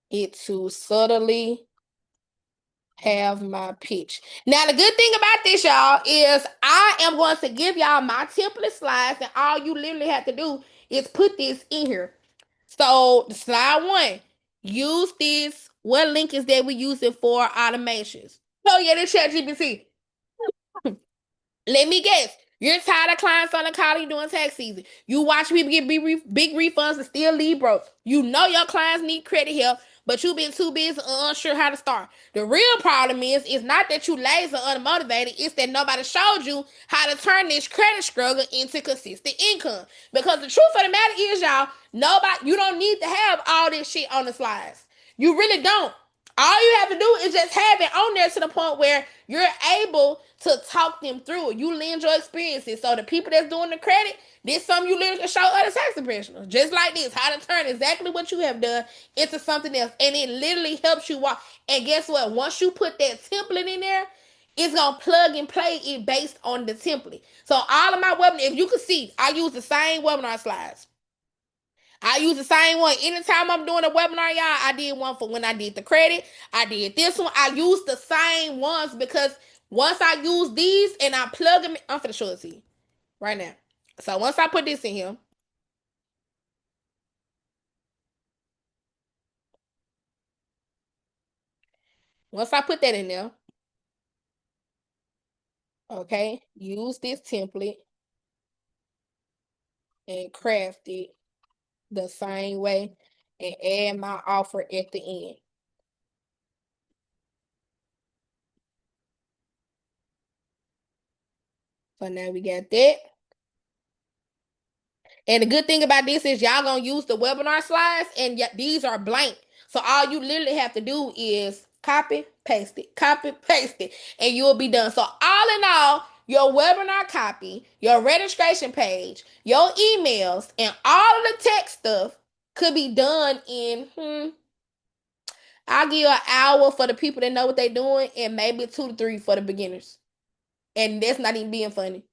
it to subtly have my pitch. Now, the good thing about this, y'all, is I am going to give y'all my template slides, and all you literally have to do is put this in here. So, slide 1, use this. What link is that we using for automations? Oh, yeah, this ChatGPT. Let me guess. You're tired of clients on the call you doing tax season. You watch people get big refunds and still leave broke. You know your clients need credit help, but you've been too busy and unsure how to start. The real problem is, it's not that you lazy or unmotivated. It's that nobody showed you how to turn this credit struggle into consistent income. Because the truth of the matter is, y'all, you don't need to have all this shit on the slides. You really don't. All you have to do is just have it on there to the point where you're able to talk them through it. You lend your experiences. So the people that's doing the credit, this something you literally can show other tax professionals. Just like this, how to turn exactly what you have done into something else. And it literally helps you walk. And guess what? Once you put that template in there, it's gonna plug and play it based on the template. So all of my webinars, if you can see, I use the same webinar slides. I use the same one. Anytime I'm doing a webinar, y'all, I did one for when I did the credit. I did this one. I use the same ones because once I use these and I plug them, I'm finna show it to you right now. So once I put this in here, once I put that in there, okay, use this template and craft it the same way and add my offer at the end. So now we got that. And the good thing about this is y'all gonna use the webinar slides, and these are blank. So all you literally have to do is copy, paste it, and you'll be done. So all in all, your webinar copy, your registration page, your emails, and all of the tech stuff could be done in I'll give you an hour for the people that know what they're doing, and maybe 2 to 3 for the beginners. And that's not even being funny.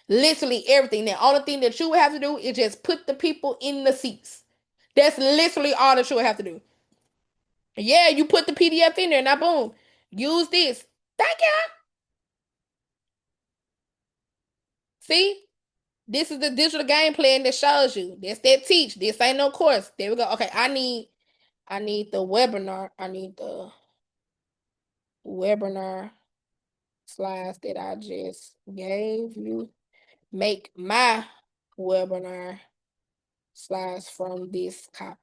Literally everything. The only thing that you would have to do is just put the people in the seats. That's literally all that you would have to do. Yeah, you put the PDF in there, now boom. Use this. Thank you. See? This is the digital game plan that shows you. That's that teach. This ain't no course. There we go. Okay, I need the webinar. I need the webinar slides that I just gave you. Make my webinar slides from this copy.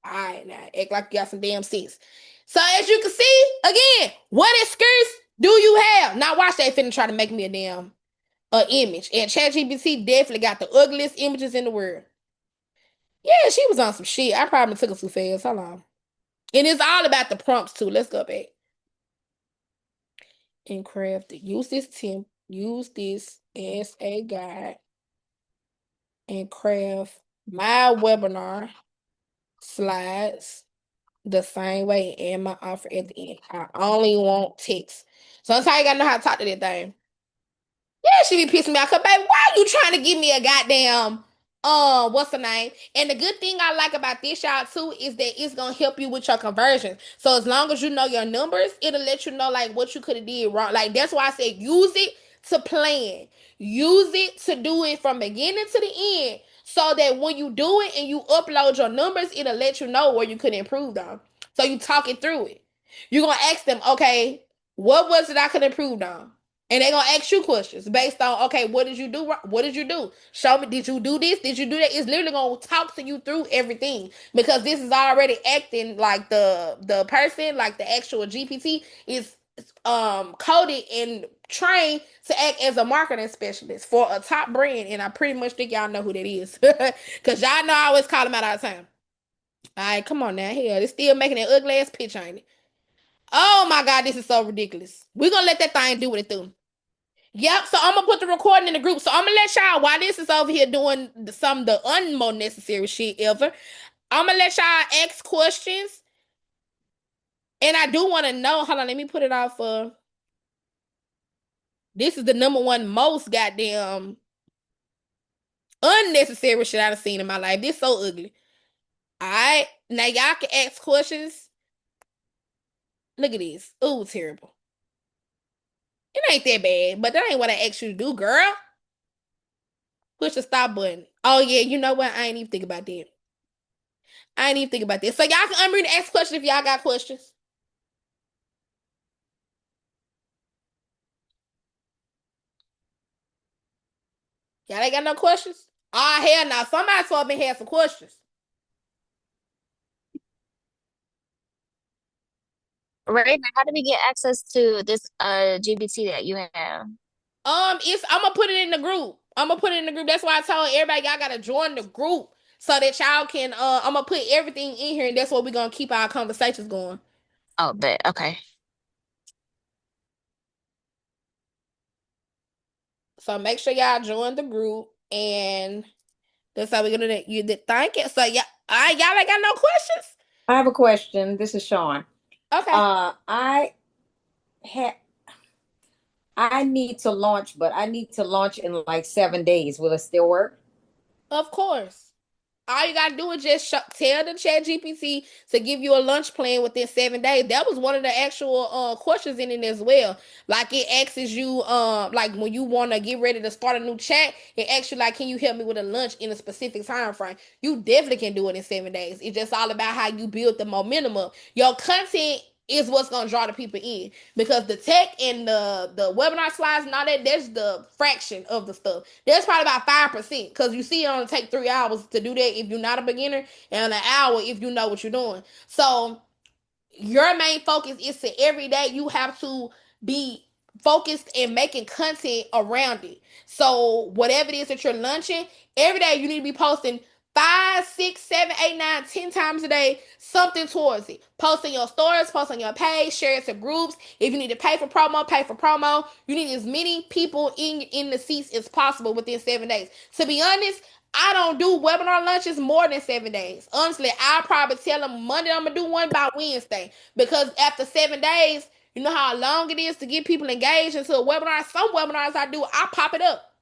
All right, now act like you got some damn sense. So as you can see, again, what excuse do you have? Now watch they finna try to make me a damn image. And ChatGPT definitely got the ugliest images in the world. Yeah, she was on some shit. I probably took it too fast. Hold on. And it's all about the prompts too. Let's go back. And craft it. Use this as a guide and craft my webinar slides the same way and my offer at the end. I only want text. Sometimes you gotta know how to talk to that thing. Yeah, she be pissing me off. Cause baby, why are you trying to give me a goddamn what's the name? And the good thing I like about this y'all too is that it's gonna help you with your conversion. So as long as you know your numbers, it'll let you know like what you could have did wrong. Like that's why I said use it to plan. Use it to do it from beginning to the end. So that when you do it and you upload your numbers, it'll let you know where you could improve on. So you talk it through it. You're gonna ask them, okay, what was it I could improve on? And they're gonna ask you questions based on, okay, what did you do? What did you do? Show me, did you do this? Did you do that? It's literally gonna talk to you through everything because this is already acting like the person, like the actual GPT is coded and trained to act as a marketing specialist for a top brand. And I pretty much think y'all know who that is. Cause y'all know I always call them out all the time. All right, come on now. Hell, it's still making that ugly ass picture, ain't it? Oh my god, this is so ridiculous. We're gonna let that thing do what it do. Yep, so I'm gonna put the recording in the group. So I'm gonna let y'all while this is over here doing some of the unnecessary shit ever. I'm gonna let y'all ask questions. And I do want to know. Hold on, let me put it off for this is the number one most goddamn unnecessary shit I've seen in my life. This so ugly. Alright. Now y'all can ask questions. Look at this. Ooh, terrible. It ain't that bad, but that ain't what I asked you to do, girl. Push the stop button. Oh yeah, you know what? I ain't even think about that. I ain't even think about this. So y'all can unmute and ask questions if y'all got questions. Y'all ain't got no questions? Ah, hell no. Somebody told me had some questions. Right now, how do we get access to this GBT that you have? It's I'm gonna put it in the group. I'm gonna put it in the group. That's why I told everybody y'all gotta join the group so that y'all can I'm gonna put everything in here and that's what we're gonna keep our conversations going. Oh, bet. Okay. So make sure y'all join the group, and that's how we're gonna do you did thank it. So yeah, y'all ain't got no questions? I have a question. This is Sean. Okay. I had I need to launch, but I need to launch in like 7 days. Will it still work? Of course. All you gotta do is just tell the chat GPT to give you a lunch plan within 7 days. That was one of the actual questions in it as well. Like it asks you, like when you wanna get ready to start a new chat, it asks you like, can you help me with a lunch in a specific time frame? You definitely can do it in 7 days. It's just all about how you build the momentum up. Your content is what's gonna draw the people in, because the tech and the webinar slides and all that, that's the fraction of the stuff. That's probably about 5%, because you see it only take 3 hours to do that if you're not a beginner, and an hour if you know what you're doing. So your main focus is to every day you have to be focused and making content around it. So whatever it is that you're lunching, every day you need to be posting 5, 6, 7, 8, 9, 10 times a day, something towards it. Post in your stories, post on your page, share it to groups. If you need to pay for promo, pay for promo. You need as many people in the seats as possible within 7 days. To be honest, I don't do webinar lunches more than 7 days. Honestly, I'll probably tell them Monday I'm gonna do one by Wednesday, because after 7 days, you know how long it is to get people engaged into a webinar. Some webinars I do, I pop it up.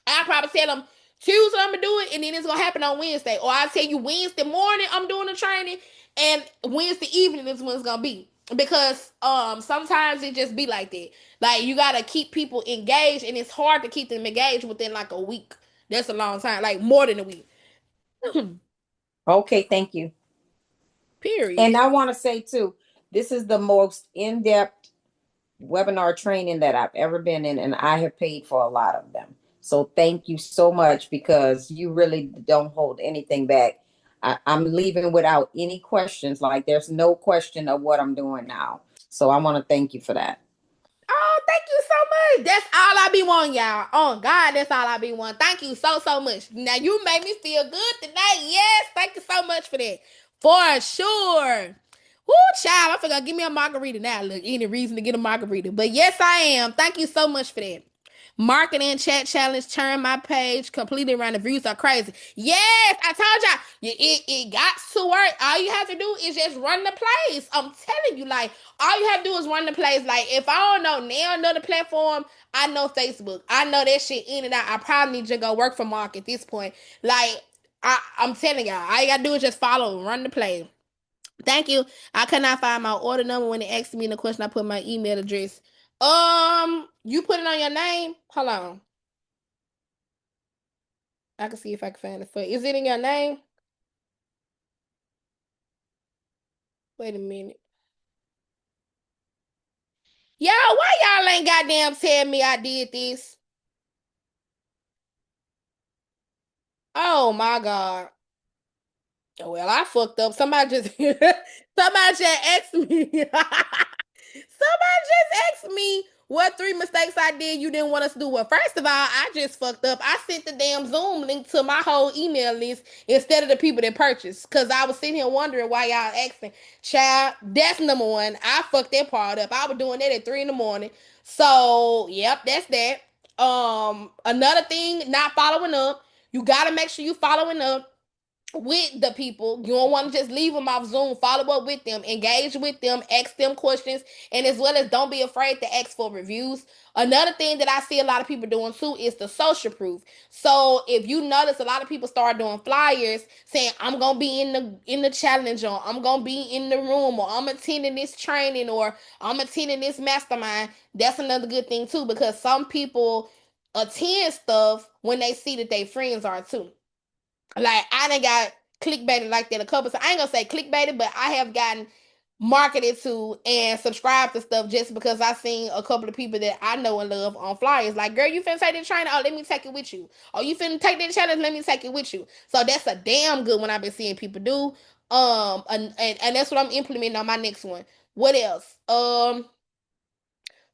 I probably tell them Tuesday I'm gonna do it, and then it's gonna happen on Wednesday. Or I tell you Wednesday morning I'm doing the training, and Wednesday evening is when it's gonna be. Because sometimes it just be like that. Like you gotta keep people engaged, and it's hard to keep them engaged within like a week. That's a long time, like more than a week. Okay, thank you. And Period. I want to say too, this is the most in-depth webinar training that I've ever been in, and I have paid for a lot of them. So thank you so much, because you really don't hold anything back. I'm leaving without any questions. Like there's no question of what I'm doing now. So I want to thank you for that. Oh, thank you so much. That's all I be wanting, y'all. Oh God, that's all I be wanting. Thank you so much. Now you made me feel good tonight. Yes, thank you so much for that. For sure. Woo, child, I forgot. Give me a margarita now. Look, any reason to get a margarita. But yes, I am. Thank you so much for that. Marketing chat challenge, turn my page completely around. The views are crazy. Yes, I told y'all, it got to work. All you have to do is just run the plays. I'm telling you, like, all you have to do is run the plays. Like, if I don't know now another platform, I know Facebook. I know that shit in and out. I probably need to go work for Mark at this point. Like, I'm telling y'all, all you gotta do is just follow and run the play. Thank you. I could not find my order number when it asked me the question. I put my email address. You put it on your name. Hold on. I can see if I can find it for you. Is it in your name? Wait a minute. Y'all, why y'all ain't goddamn tell me I did this? Oh my god. Well, I fucked up. Somebody just somebody just asked me. Somebody just asked me what 3 mistakes I did you didn't want us to do. Well, first of all, I just fucked up. I sent the damn Zoom link to my whole email list instead of the people that purchased. Cause I was sitting here wondering why y'all asking. Child, that's number one. I fucked that part up. I was doing that at 3 in the morning. So, yep, that's that. Another thing, not following up. You gotta make sure you following up with the people. You don't want to just leave them off Zoom. Follow up with them, engage with them, ask them questions, and as well as don't be afraid to ask for reviews. Another thing that I see a lot of people doing too is the social proof. So if you notice, a lot of people start doing flyers saying, "I'm gonna be in the challenge," or "I'm gonna be in the room," or "I'm attending this training," or "I'm attending this mastermind." That's another good thing too, because some people attend stuff when they see that their friends are too. Like I done got clickbaited like that a couple. So I ain't gonna say clickbaited, but I have gotten marketed to and subscribed to stuff just because I seen a couple of people that I know and love on flyers. Like, girl, you finna take this training? Oh, let me take it with you. Oh, you finna take this challenge? Let me take it with you. So that's a damn good one I've been seeing people do. And that's what I'm implementing on my next one. What else?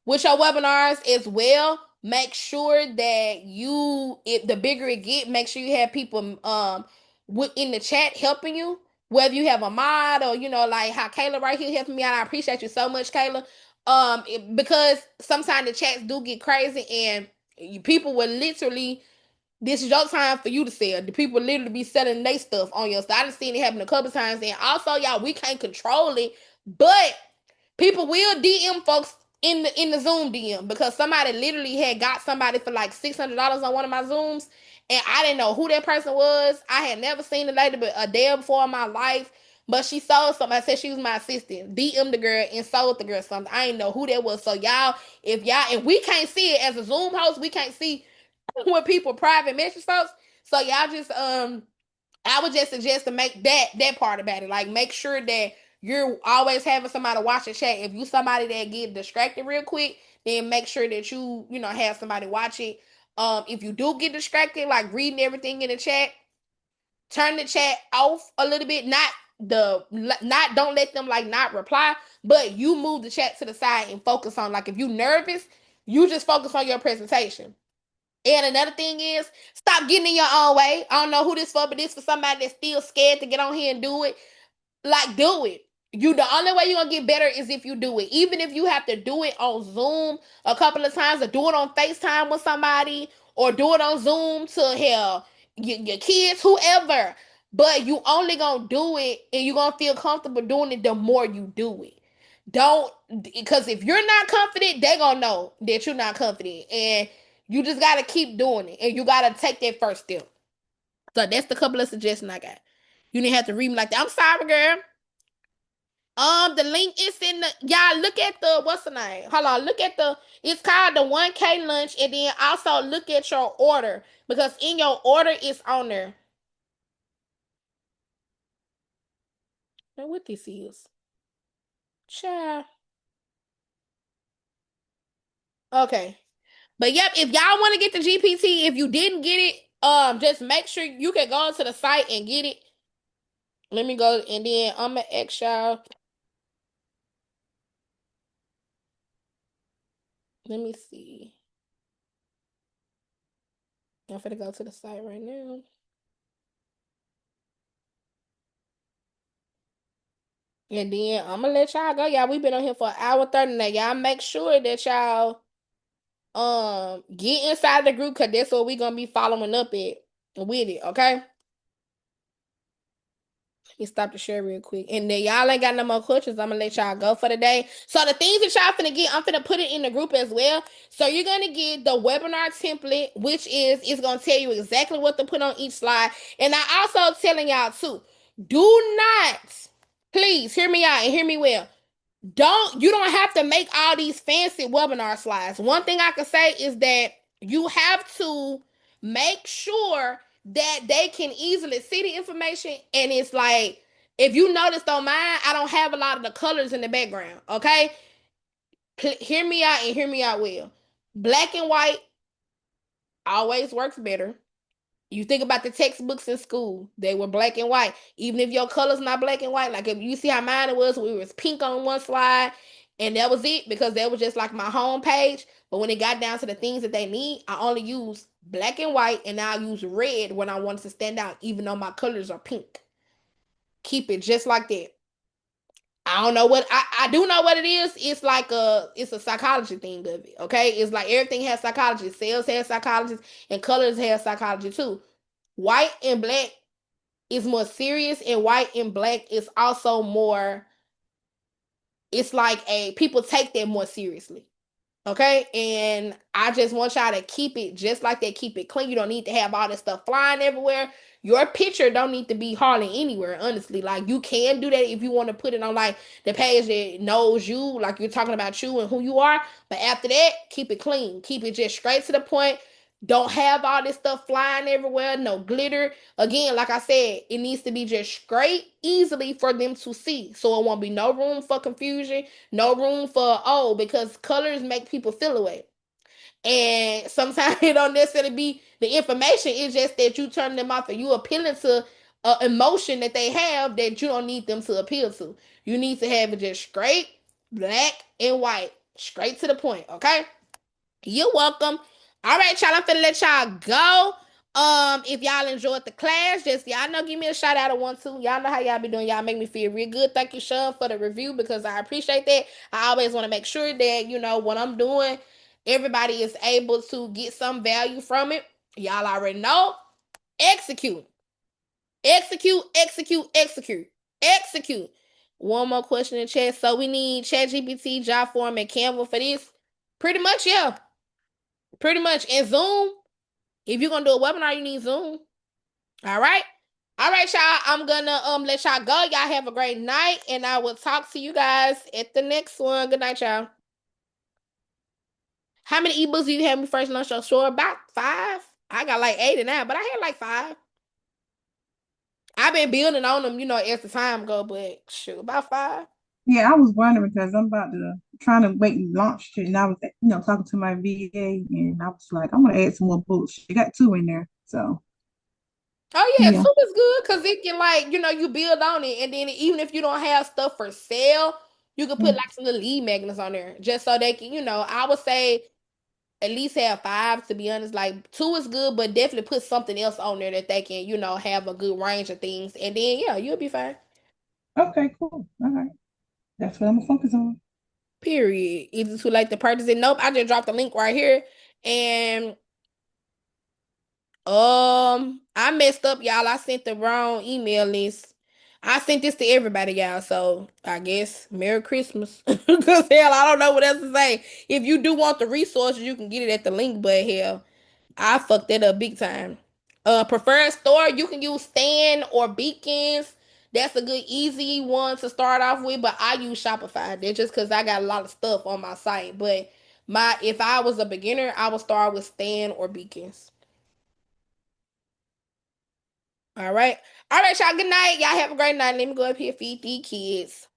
With your webinars as well, make sure that if the bigger it get, make sure you have people in the chat helping you whether you have a mod or like how Kayla right here helping me out. I appreciate you so much, Kayla. Because sometimes the chats do get crazy and people will literally, this is your time for you to sell. The people literally be selling their stuff on your stuff. I done seen it happen a couple times. And also, y'all, we can't control it, but people will DM folks in the Zoom DM because somebody literally had got somebody for like $600 on one of my Zooms, and I didn't know who that person was. I had never seen the lady but a day before in my life, but she sold something. I said she was my assistant. DM the girl and sold the girl something. I didn't know who that was. So y'all, if y'all, and we can't see it as a Zoom host, we can't see when people private message folks. So y'all just I would just suggest to make that part about it. Like make sure that you're always having somebody watch the chat. If you somebody that get distracted real quick, then make sure that you have somebody watch it. If you do get distracted, like reading everything in the chat, turn the chat off a little bit. Not don't let them like not reply, but you move the chat to the side and focus on, like, if you nervous, you just focus on your presentation. And another thing is, stop getting in your own way. I don't know who this for, but this for somebody that's still scared to get on here and do it. Like, do it. The only way you're gonna get better is if you do it. Even if you have to do it on Zoom a couple of times, or do it on FaceTime with somebody, or do it on Zoom to hell your kids, whoever. But you only gonna do it and you're gonna feel comfortable doing it the more you do it. Don't, because if you're not confident, they gonna know that you're not confident. And you just gotta keep doing it. And you gotta take that first step. So that's the couple of suggestions I got. You didn't have to read me like that. I'm sorry, girl. The link is in the, y'all look at the, what's the name? Hold on, look at the, it's called the 1K lunch, and then also look at your order because in your order it's on there. Now what this is? Child. Okay. But yep, if y'all want to get the GPT, if you didn't get it, just make sure you can go to the site and get it. Let me go, and then I'm gonna ask y'all. Let me see. I'm gonna go to the site right now. And then I'm gonna let y'all go. Y'all, we've been on here for an hour 30 now. Y'all make sure that y'all get inside the group, because that's what we gonna be following up at with it, okay? Let me stop the share real quick. And then y'all ain't got no more questions. I'm gonna let y'all go for the day. So the things that y'all finna get, I'm finna put it in the group as well. So you're gonna get the webinar template, which is it's gonna tell you exactly what to put on each slide. And I also telling y'all too, do not, please hear me out and hear me well. You don't have to make all these fancy webinar slides. One thing I can say is that you have to make sure that they can easily see the information. And it's like, if you noticed on mine, I don't have a lot of the colors in the background. Okay, hear me out and hear me out well. Black and white always works better. You think about the textbooks in school, they were black and white. Even if your color's not black and white, like if you see how mine it was, we was pink on one slide, and that was it, because that was just like my home page. But when it got down to the things that they need, I only use black and white, and now I use red when I want to stand out, even though my colors are pink. Keep it just like that. I don't know what I do know what it is. It's a psychology thing of it. Okay. It's like everything has psychology. Sales has psychology and colors has psychology too. White and black is more serious, and white and black is also more, it's like a people take that more seriously. Okay, and I just want y'all to keep it just like that. Keep it clean. You don't need to have all this stuff flying everywhere. Your picture don't need to be hardly anywhere, honestly. Like, you can do that if you want to put it on like the page that knows you, like you're talking about you and who you are. But after that, keep it clean. Keep it just straight to the point. Don't have all this stuff flying everywhere. No glitter. Again, like I said, it needs to be just straight, easily for them to see. So it won't be no room for confusion, no room for, oh, because colors make people feel away. And sometimes it don't necessarily be the information. It's just that you turn them off and you appealing to emotion that they have that you don't need them to appeal to. You need to have it just straight, black and white, straight to the point. Okay. You're welcome. All right, y'all. I'm finna let y'all go. If y'all enjoyed the class, just y'all know, give me a shout out of one too. Y'all know how y'all be doing. Y'all make me feel real good. Thank you, Sean, for the review because I appreciate that. I always want to make sure that what I'm doing, everybody is able to get some value from it. Y'all already know. Execute, execute, execute, execute, execute. One more question in chat. So we need ChatGPT, Job Form, and Canva for this. Pretty much, yeah. Pretty much. And Zoom. If you're gonna do a webinar, you need Zoom. All right. All right, y'all. I'm gonna let y'all go. Y'all have a great night, and I will talk to you guys at the next one. Good night, y'all. How many ebooks do you have me first lunch show? Sure, about 5. I got like 8 now, but I had like 5. I've been building on them, as the time go, but shoot, about 5. Yeah, I was wondering because I'm about to trying to wait and launch it, and I was, talking to my VA, and I was like, I'm gonna add some more books. She got 2 in there, so Oh yeah, yeah. two is good because it can you build on it, and then even if you don't have stuff for sale, you can put Mm. like some little lead magnets on there just so they can, I would say at least have 5 to be honest. Like 2 is good, but definitely put something else on there that they can, have a good range of things, and then yeah, you'll be fine. Okay, cool. All right, that's what I'm gonna focus on. Period. Either to like the purchase it. Nope, I just dropped the link right here, and I messed up, y'all. I sent the wrong email list. I sent this to everybody, y'all. So I guess Merry Christmas. Cause hell, I don't know what else to say. If you do want the resources, you can get it at the link. But hell, I fucked that up big time. Preferred store, you can use Stan or Beacons. That's a good, easy one to start off with. But I use Shopify. That's just because I got a lot of stuff on my site. But if I was a beginner, I would start with Stan or Beacons. All right. All right, y'all. Good night. Y'all have a great night. Let me go up here feed these kids.